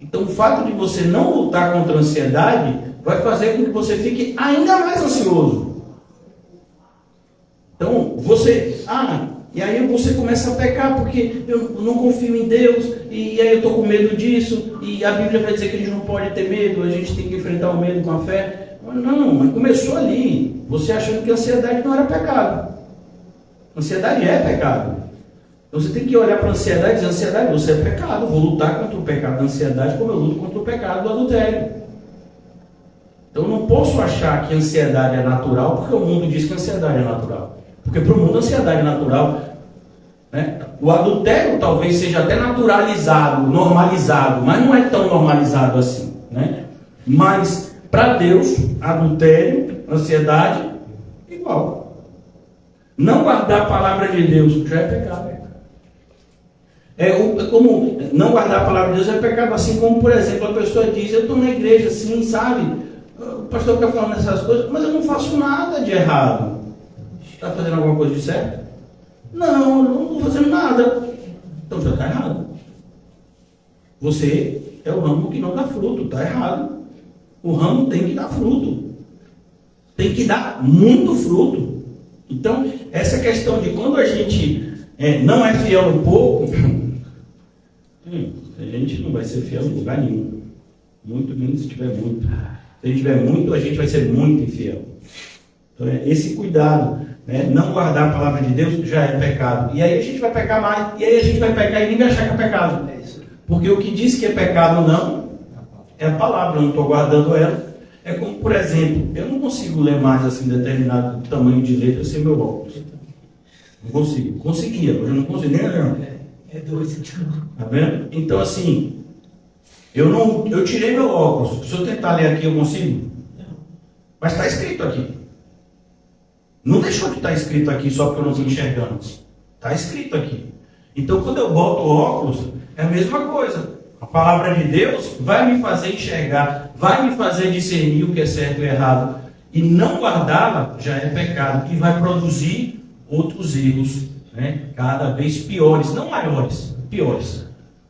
[SPEAKER 1] Então o fato de você não lutar contra a ansiedade vai fazer com que você fique ainda mais ansioso. Então e aí você começa a pecar porque eu não confio em Deus, e aí eu estou com medo disso, e a Bíblia vai dizer que a gente não pode ter medo, a gente tem que enfrentar o medo com a fé. Mas começou ali, você achando que a ansiedade não era pecado. Ansiedade é pecado. Então você tem que olhar para a ansiedade e dizer, ansiedade, você é pecado, vou lutar contra o pecado da ansiedade como eu luto contra o pecado do adultério. Então eu não posso achar que a ansiedade é natural, porque o mundo diz que a ansiedade é natural. Porque para o mundo a ansiedade é natural. Né? O adultério talvez seja até naturalizado, normalizado, mas não é tão normalizado assim. Né? Mas para Deus, adultério, ansiedade, igual. Não guardar a palavra de Deus já é pecado. Como não guardar a palavra de Deus é pecado, assim como, por exemplo, a pessoa diz, eu estou na igreja assim, sabe? O pastor fica falando essas coisas, mas eu não faço nada de errado. Está fazendo alguma coisa de certo? Não, eu não estou fazendo nada. Então já está errado. Você é o ramo que não dá fruto, está errado. O ramo tem que dar fruto. Tem que dar muito fruto. Então, essa questão de quando a gente não é fiel no pouco, a gente não vai ser fiel em lugar nenhum. Muito menos se tiver muito. Se a gente tiver muito, a gente vai ser muito infiel. Então, esse cuidado, né? Não guardar a palavra de Deus já é pecado. E aí a gente vai pecar mais. E aí a gente vai pecar e nem vai achar que é pecado. Porque o que diz que é pecado não é a palavra, eu não estou guardando ela. É como, por exemplo, eu não consigo ler mais assim determinado tamanho de letra sem meu óculos. Não consigo. Conseguia, hoje eu não consigo nem ler.
[SPEAKER 3] É doido, então.
[SPEAKER 1] Tá vendo? Então, assim, eu tirei meu óculos. Se eu tentar ler aqui, eu consigo? Mas está escrito aqui. Não deixou de estar escrito aqui só porque eu não estou enxergando. Está escrito aqui. Então, quando eu boto óculos, é a mesma coisa. A palavra de Deus vai me fazer enxergar, vai me fazer discernir o que é certo e errado. E não guardá-la já é pecado. E vai produzir outros erros, né? Cada vez piores, não maiores, piores.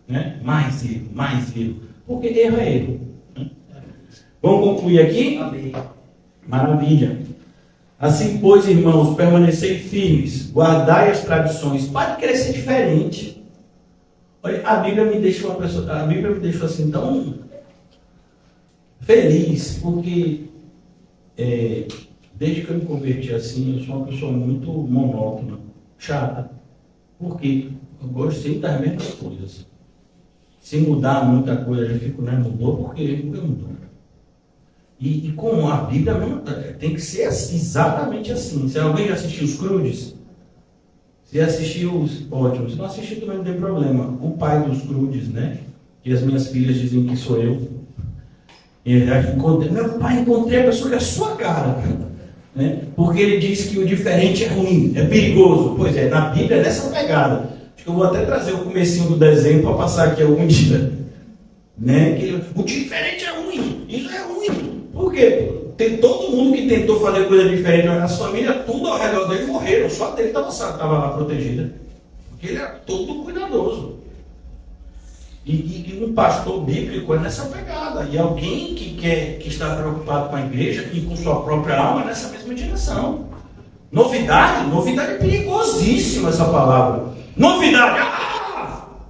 [SPEAKER 1] Né? Mais erro. Porque erro é erro. Né? Vamos concluir aqui?
[SPEAKER 2] Amém.
[SPEAKER 1] Maravilha. Assim, pois, irmãos, permanecei firmes, guardai as tradições. Pode querer ser diferente. Olha, a Bíblia me deixou assim tão feliz, porque desde que eu me converti assim, eu sou uma pessoa muito monótona, chata. Porque eu gosto sempre das mesmas coisas. Se mudar muita coisa, eu já fico, né? Mudou, por quê? Porque mudou. E como a Bíblia mesmo, tem que ser exatamente assim. Se alguém já assistiu os Crudes, se assistiu, ótimo. Se não assistiu também não tem problema. O pai dos Crudes, né? Que as minhas filhas dizem que sou eu. Meu pai, encontrei a pessoa que é a sua cara. Né? Porque ele diz que o diferente é ruim, é perigoso. Pois é, na Bíblia é nessa pegada. Acho que eu vou até trazer o comecinho do desenho para passar aqui algum dia. Né? Que o diferente é ruim, isso é ruim. Por quê? Tem todo mundo que tentou fazer coisa diferente na família, tudo ao redor dele morreram, só dele estava protegida. Porque ele era todo cuidadoso. E um pastor bíblico é nessa pegada. E alguém que está preocupado com a igreja e com sua própria alma é nessa mesma direção. Novidade é perigosíssima essa palavra. Novidade!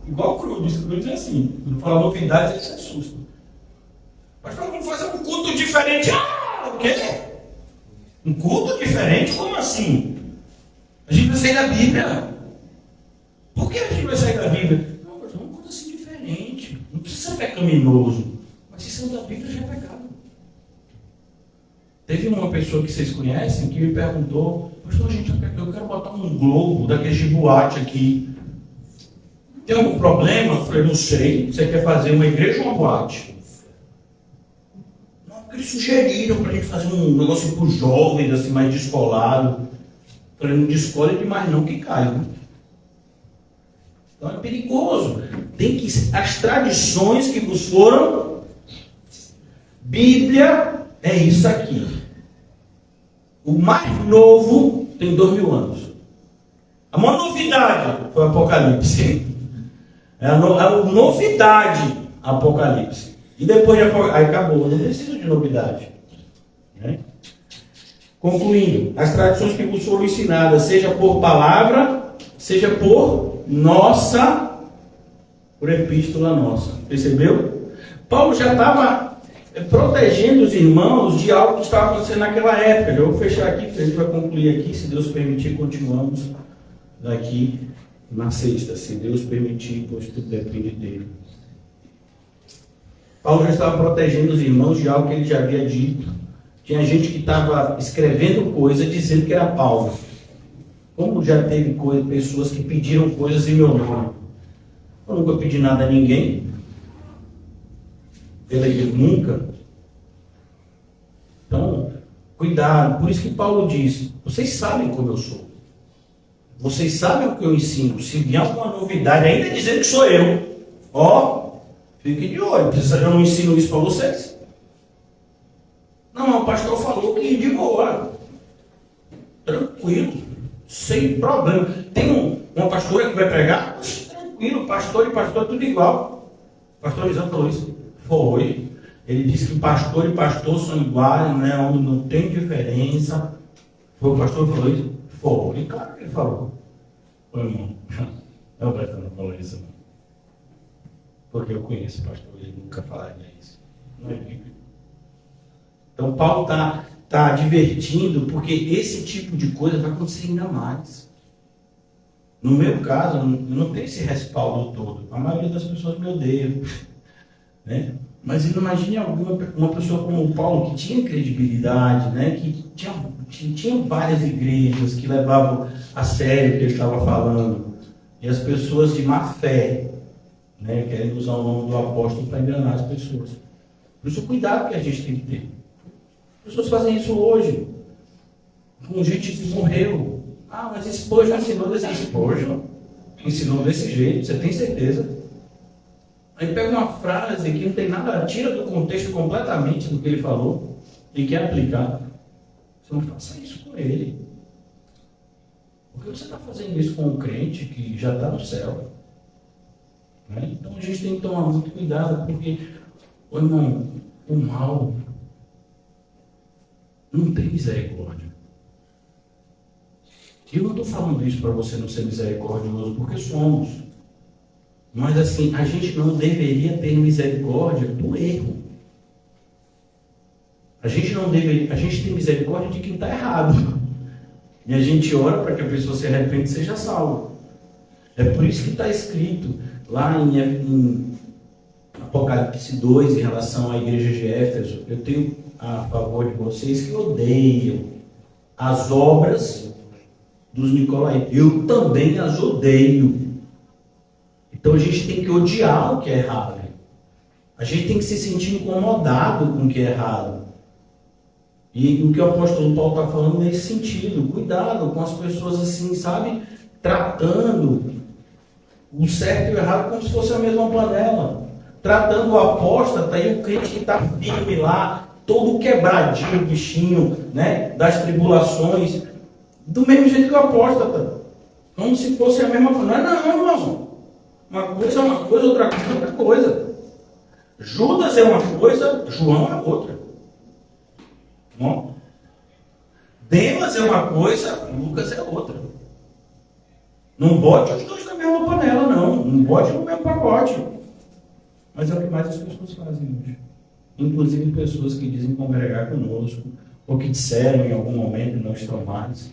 [SPEAKER 1] Igual o Cruz é assim. Quando fala novidade, ele se assusta. Mas vamos fazer um culto diferente. O quê? Um culto diferente? Como assim? A gente vai sair da Bíblia. Por que a gente vai sair da Bíblia? Não, mas é uma coisa assim diferente. Não precisa ser pecaminoso. Mas se são da Bíblia, já é pecado. Teve uma pessoa que vocês conhecem que me perguntou: pastor, gente, eu quero botar um globo daquele de boate aqui. Tem algum problema? Eu falei, não sei. Você quer fazer uma igreja ou uma boate? Não, porque eles sugeriram para a gente fazer um negócio para os jovens, assim, mais descolado. Eu falei, não descola demais não que cai, né? Então é perigoso. Tem que as tradições que vos foram. Bíblia é isso aqui. O mais novo tem 2000 anos. A maior novidade foi o Apocalipse. É a novidade, Apocalipse. E depois de Apocalipse, aí acabou, não precisa de novidade. Né? Concluindo, as tradições que vos foram ensinadas, seja por palavra, seja por epístola nossa. Percebeu? Paulo já estava protegendo os irmãos de algo que estava acontecendo naquela época. Eu vou fechar aqui, a gente vai concluir aqui, se Deus permitir, continuamos daqui na sexta, se Deus permitir, pois tudo depende dele. Paulo já estava protegendo os irmãos de algo que ele já havia dito. Tinha gente que estava escrevendo coisa dizendo que era Paulo. Como já teve pessoas que pediram coisas em meu nome. Eu nunca pedi nada a ninguém. Pela igreja, nunca. Então, cuidado. Por isso que Paulo diz, vocês sabem como eu sou. Vocês sabem o que eu ensino. Se vier alguma novidade, ainda dizendo que sou eu, fiquem de olho. Eu não ensino isso para vocês. Não, o pastor falou que de boa. Tranquilo. Sem problema. Tem uma pastora que vai pregar? Tranquilo, pastor e pastor tudo igual. O pastor Isaac falou isso. Foi. Ele disse que pastor e pastor são iguais, né? Onde não tem diferença. Foi o pastor que falou isso? Foi, claro que ele falou. Foi, irmão. Não, o pastor não falou isso, não. Porque eu conheço o pastor, ele nunca falaria isso. Não é bíblico. Então, Paulo está advertindo, porque esse tipo de coisa vai acontecer ainda mais. No meu caso, eu não tenho esse respaldo todo. A maioria das pessoas me odeiam. Né? Mas imagine uma pessoa como o Paulo, que tinha credibilidade, né? Que tinha várias igrejas que levavam a sério o que ele estava falando. E as pessoas de má fé, né? Querendo usar o nome do apóstolo para enganar as pessoas. Por isso, o cuidado que a gente tem que ter. As pessoas fazem isso hoje. Com gente que morreu. Mas Spurgeon ensinou desse Spurgeon. ensinou desse jeito, você tem certeza? Aí pega uma frase que não tem nada, tira do contexto completamente do que ele falou e quer aplicar. Você não faça isso com ele. Porque você está fazendo isso com um crente que já está no céu. Né? Então a gente tem que tomar muito cuidado, porque, ô irmão, o mal não tem misericórdia. E eu não estou falando isso para você não ser misericordioso, porque somos. Mas assim, a gente não deveria ter misericórdia do erro. A gente tem misericórdia de quem está errado. E a gente ora para que a pessoa se arrependa e seja salva. É por isso que está escrito lá em Apocalipse 2, em relação à igreja de Éfeso, eu tenho a favor de vocês que odeiam as obras dos Nicolaitas. Eu também as odeio. Então a gente tem que odiar o que é errado. A gente tem que se sentir incomodado com o que é errado. E o que o apóstolo Paulo está falando nesse sentido. Cuidado com as pessoas assim, sabe? Tratando o certo e o errado como se fosse a mesma panela. Tratando o apóstata e o crente que está firme lá, todo quebradinho, bichinho, né? Das tribulações. Do mesmo jeito que o apóstata. Como se fosse a mesma panela. Não, irmão. Uma coisa é uma coisa, outra coisa é outra coisa. Judas é uma coisa, João é outra. Bom? Demas é uma coisa, Lucas é outra. Não bote os dois na mesma panela, não. Não bote no mesmo pacote. Mas é o que mais as pessoas fazem hoje. Inclusive pessoas que dizem congregar conosco, ou que disseram em algum momento e não estão mais,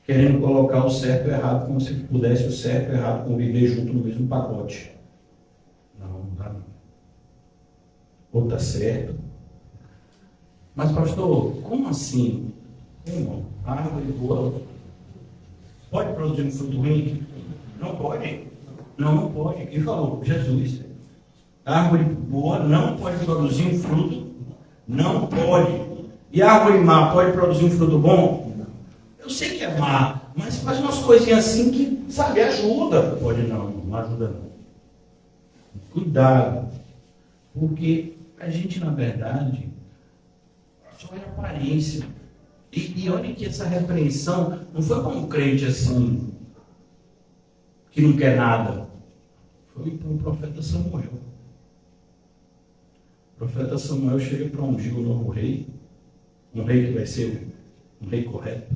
[SPEAKER 1] querendo colocar o certo e o errado como se pudesse o certo e o errado conviver junto no mesmo pacote. Não dá não. Ou está certo. Mas pastor, como assim? Como? A árvore boa pode produzir um fruto ruim? Não pode. Não pode. Quem falou? Jesus. A árvore boa não pode produzir um fruto? Não pode. E a árvore má pode produzir um fruto bom? Eu sei que é má, mas faz umas coisinhas assim que, sabe, ajuda. Pode não ajuda não. Cuidado. Porque a gente, na verdade, só é aparência. E olha que essa repreensão não foi para um crente assim, que não quer nada. Foi para o profeta Samuel. O profeta Samuel chega para ungir o novo rei, um rei que vai ser um rei correto.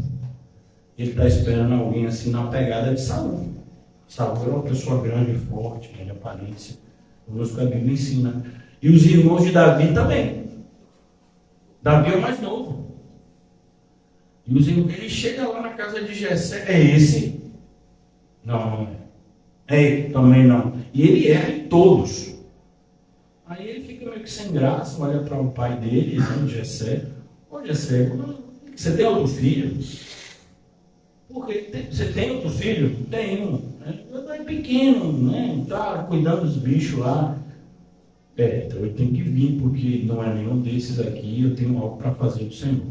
[SPEAKER 1] Ele está esperando alguém assim na pegada de Saul. Saul era uma pessoa grande e forte, de aparência. Conosco a Bíblia ensina. E os irmãos de Davi também. Davi é o mais novo. E ele chega lá na casa de Jessé. É esse? Não, não é. É ele também não. E ele erra em todos. Aí ele fica meio que sem graça, olha para o pai dele, Jessé. Ô Jessé, você tem outro filho? Porque você tem outro filho? Tenho. É pequeno, né? Tá cuidando dos bichos lá. Então eu tenho que vir, porque não é nenhum desses aqui, eu tenho algo para fazer do Senhor.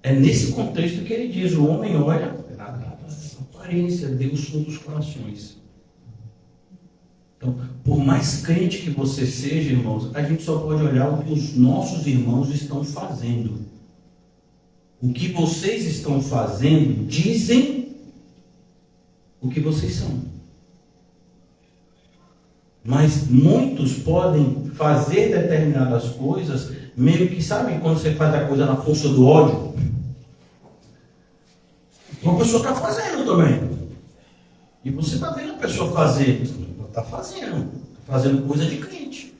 [SPEAKER 1] É nesse contexto que ele diz, o homem olha a aparência, Deus sonda os corações. Então, por mais crente que você seja, irmãos, a gente só pode olhar o que os nossos irmãos estão fazendo. O que vocês estão fazendo dizem o que vocês são. Mas muitos podem fazer determinadas coisas, meio que, sabe quando você faz a coisa na força do ódio? Uma pessoa está fazendo também. E você está vendo a pessoa fazer. Está fazendo coisa de crente.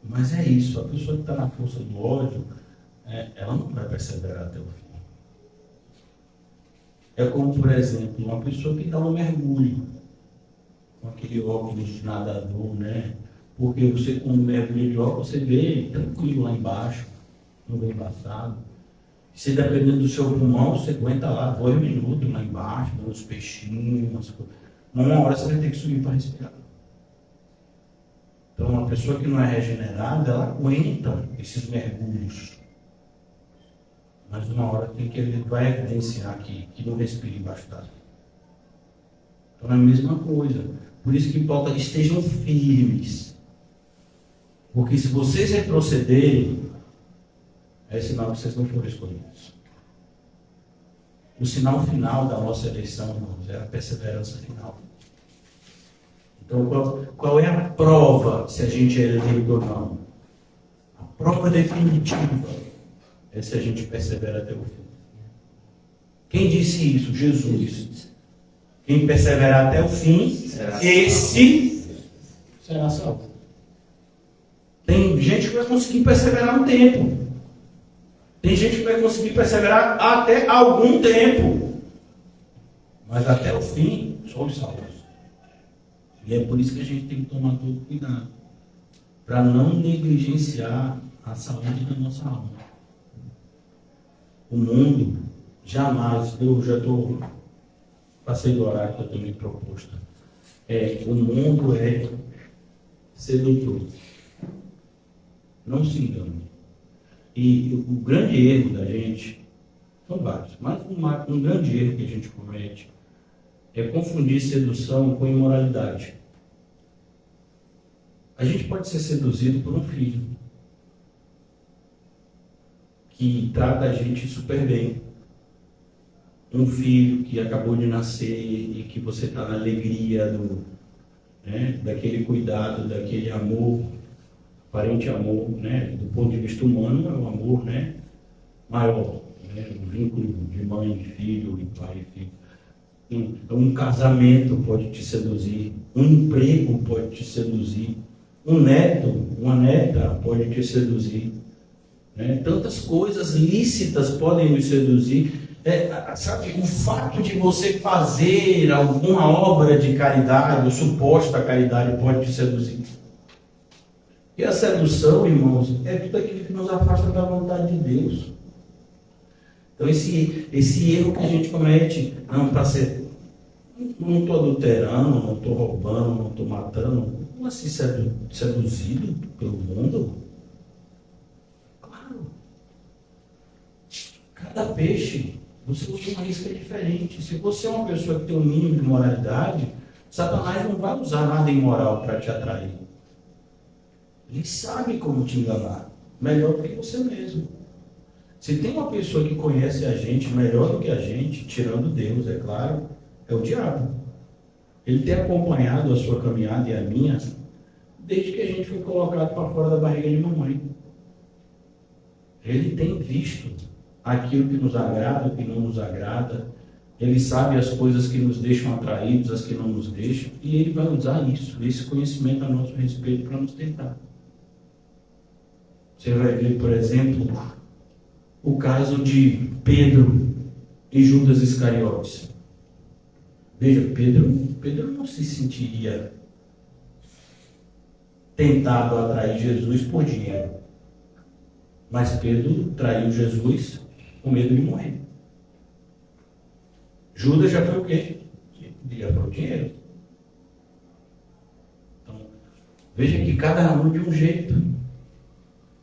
[SPEAKER 1] Mas é isso, a pessoa que está na força do ódio, ela não vai perseverar até o fim. É como, por exemplo, uma pessoa que dá um mergulho com aquele óculos de nadador, né? Porque você, com um mergulho de óculos, você vê tranquilo lá embaixo, não vem embaçado. Se dependendo do seu pulmão, você aguenta lá 2 minutos lá embaixo, nos peixinhos, uma hora você vai ter que subir para respirar. Então, uma pessoa que não é regenerada, ela aguenta esses mergulhos. Mas uma hora ele vai evidenciar que não respira embaixo d'água. Então é a mesma coisa. Por isso que Paulo diz, estejam firmes. Porque se vocês retrocederem, é sinal que vocês não foram escolhidos. O sinal final da nossa eleição, irmãos, é a perseverança final. Então, qual é a prova se a gente é eleito ou não? A prova definitiva é se a gente persevera até o fim. Quem disse isso? Jesus. Quem perseverar até o fim, esse será salvo. Tem gente que vai conseguir perseverar um tempo. Tem gente que vai conseguir perseverar até algum tempo. Mas até o fim, só os salvos. E é por isso que a gente tem que tomar todo cuidado. Para não negligenciar a saúde da nossa alma. O mundo, jamais, eu já estou... Passei do horário que eu estou me proposto. O mundo é sedutor. Não se engane. E o grande erro da gente, são vários, mas um grande erro que a gente comete é confundir sedução com imoralidade. A gente pode ser seduzido por um filho que trata a gente super bem. Um filho que acabou de nascer e que você está na alegria daquele cuidado, daquele amor, aparente amor, do ponto de vista humano, é um amor maior, um vínculo de mãe, filho, e pai e filho. Um casamento pode te seduzir, um emprego pode te seduzir, um neto, uma neta pode te seduzir. Tantas coisas lícitas podem nos seduzir. Sabe, o fato de você fazer alguma obra de caridade, ou suposta caridade, pode te seduzir. E a sedução, irmãos, é tudo aquilo que nos afasta da vontade de Deus. Então esse erro que a gente comete, não estou adulterando, não estou roubando, não estou matando, como assim seduzido pelo mundo? Claro. Cada peixe, você usa uma isca diferente. Se você é uma pessoa que tem um mínimo de moralidade, Satanás não vai usar nada imoral para te atrair. Ele sabe como te enganar, melhor do que você mesmo. Se tem uma pessoa que conhece a gente melhor do que a gente, tirando Deus, é claro, é o diabo. Ele tem acompanhado a sua caminhada e a minha, desde que a gente foi colocado para fora da barriga de mamãe. Ele tem visto aquilo que nos agrada, o que não nos agrada. Ele sabe as coisas que nos deixam atraídos, as que não nos deixam, e ele vai usar isso, esse conhecimento a nosso respeito, para nos tentar. Você vai ver, por exemplo, o caso de Pedro e Judas Iscariotes. Veja, Pedro não se sentiria tentado a atrair Jesus por dinheiro. Mas Pedro traiu Jesus com medo de morrer. Judas já foi o quê? Já foi o dinheiro. Então, veja que cada um de um jeito.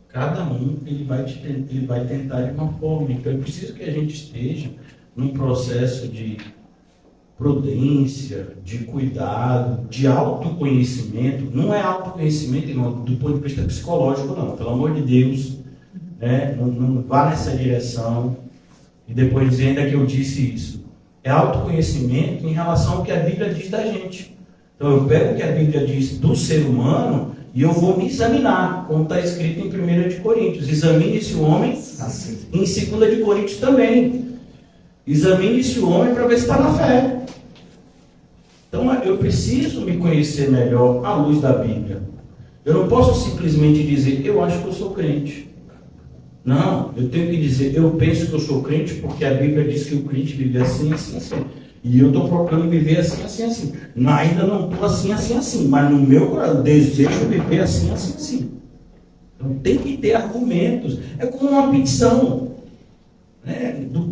[SPEAKER 1] Cada um ele vai tentar de uma forma. Então é preciso que a gente esteja num processo de prudência, de cuidado, de autoconhecimento. Não é autoconhecimento, irmão, do ponto de vista psicológico, não. Pelo amor de Deus, não vá nessa direção. E depois dizer ainda que eu disse isso. É autoconhecimento em relação ao que a Bíblia diz da gente. Então eu pego o que a Bíblia diz do ser humano e eu vou me examinar, como está escrito em 1 de Coríntios. Examine-se o homem, assim. Em 2 de Coríntios também. Examine-se o homem para ver se está na fé. Então eu preciso me conhecer melhor à luz da Bíblia. Eu não posso simplesmente dizer, eu acho que eu sou crente. Não, eu tenho que dizer, eu penso que eu sou crente porque a Bíblia diz que o crente vive assim, assim, assim. E eu estou procurando viver assim, assim, assim. Ainda não estou assim, assim, assim. Mas no meu coração, desejo viver assim, assim, assim. Então tem que ter argumentos. É como uma petição.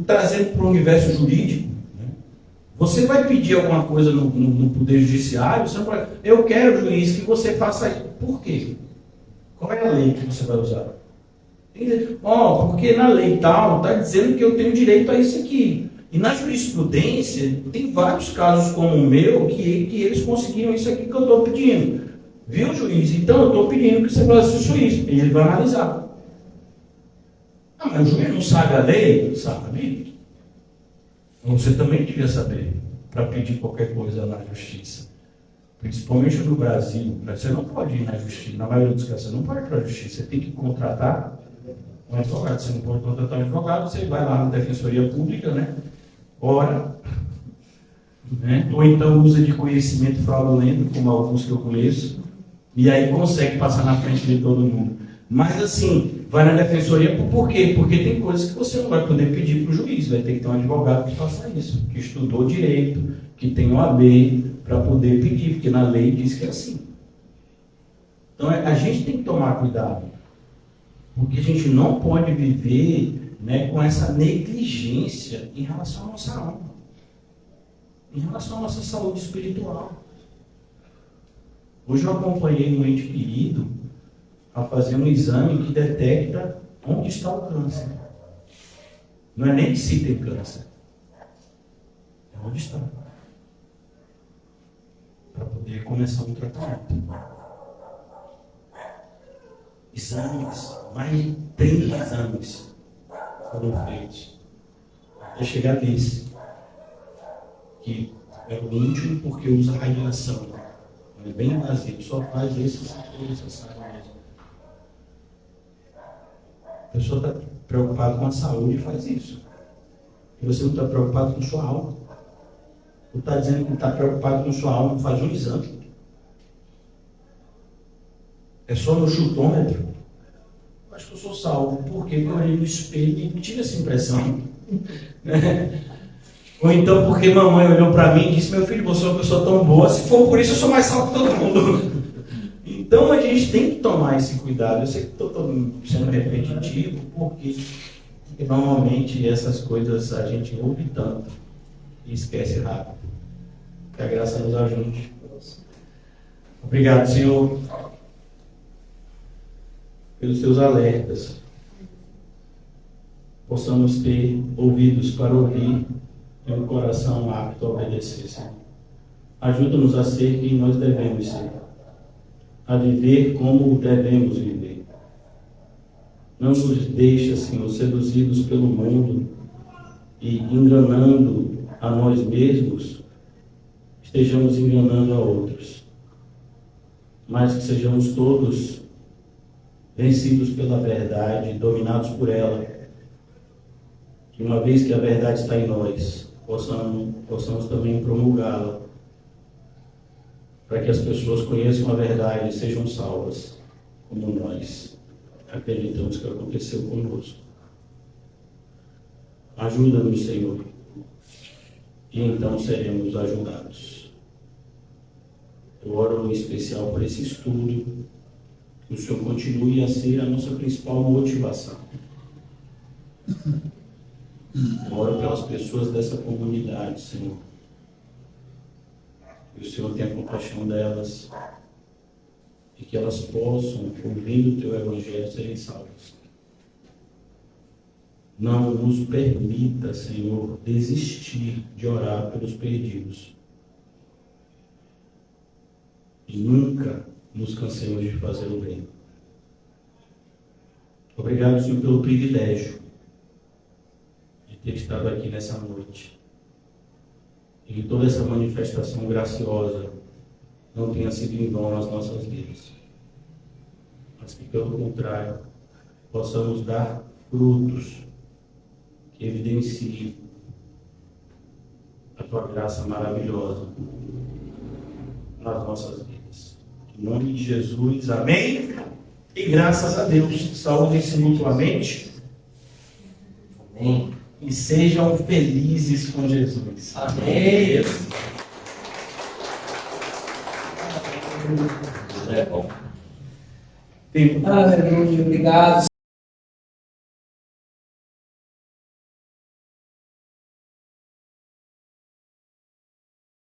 [SPEAKER 1] Trazendo para o universo jurídico. Você vai pedir alguma coisa no Poder Judiciário, você não pode, eu quero, juiz, que você faça isso. Por quê? Qual é a lei que você vai usar? Porque na lei tal está dizendo que eu tenho direito a isso aqui. E na jurisprudência, tem vários casos como o meu, que eles conseguiram isso aqui que eu estou pedindo. Viu, juiz? Então eu estou pedindo que você faça isso. E ele vai analisar. Ah, mas o juiz não sabe a lei? Sabe. Você também devia saber, para pedir qualquer coisa na justiça. Principalmente no Brasil. Você não pode ir na justiça. Na maioria dos casos, você não pode ir para a justiça. Você tem que contratar um advogado. Você não pode contratar um advogado, você vai lá na Defensoria Pública, né? Ora, né? Ou então usa de conhecimento fraudulento, como alguns que eu conheço, e aí consegue passar na frente de todo mundo. Mas assim, vai na defensoria por quê? Porque tem coisas que você não vai poder pedir para o juiz, vai ter que ter um advogado que faça isso, que estudou direito, que tem OAB para poder pedir, porque na lei diz que é assim. Então a gente tem que tomar cuidado, porque a gente não pode viver, né, com essa negligência em relação à nossa alma, em relação à nossa saúde espiritual. Hoje eu acompanhei um ente querido a fazer um exame que detecta onde está o câncer. Não é nem se tem câncer, é onde está. Para poder começar um tratamento. Exames, mais de 30 exames foram feitos até chegar nesse, que é o último porque usa radiação. É bem invasivo, só faz esse se for necessário mesmo. A pessoa está preocupada com a saúde e faz isso. E você não está preocupado com sua alma. Você está dizendo que está preocupado com sua alma, faz um exame. É só no chutômetro. Eu acho que eu sou salvo. Por quê? Porque eu olhei no espelho e tive essa impressão. Ou então porque mamãe olhou para mim e disse: meu filho, você é uma pessoa tão boa, se for por isso eu sou mais salvo que todo mundo. Então a gente tem que tomar esse cuidado. Eu sei que estou sendo repetitivo, porque normalmente essas coisas a gente ouve tanto e esquece rápido. Que a graça nos ajude. Obrigado, Senhor, pelos seus alertas. Possamos ter ouvidos para ouvir e um coração apto a obedecer, Senhor. Ajuda-nos a ser quem nós devemos ser, a viver como devemos viver. Não nos deixa, Senhor, seduzidos pelo mundo e enganando a nós mesmos, estejamos enganando a outros. Mas que sejamos todos vencidos pela verdade, dominados por ela. Que uma vez que a verdade está em nós, possamos também promulgá-la, para que as pessoas conheçam a verdade e sejam salvas, como nós acreditamos que aconteceu conosco. Ajuda-nos, Senhor, e então seremos ajudados. Eu oro em especial por esse estudo, que o Senhor continue a ser a nossa principal motivação. Oro pelas pessoas dessa comunidade, Senhor. Que o Senhor tenha compaixão delas e que elas possam, ouvindo o Teu Evangelho, serem salvas. Não nos permita, Senhor, desistir de orar pelos perdidos. E nunca nos cansemos de fazer o bem. Obrigado, Senhor, pelo privilégio ter estado aqui nessa noite. E que toda essa manifestação graciosa não tenha sido em vão nas nossas vidas, mas que, pelo contrário, possamos dar frutos que evidenciem a Tua graça maravilhosa nas nossas vidas. Em nome de Jesus, amém? E graças a Deus, saúdem-se mutuamente. Amém. E sejam felizes com Jesus.
[SPEAKER 2] Amém.
[SPEAKER 1] É bom.
[SPEAKER 2] Aleluia, obrigado.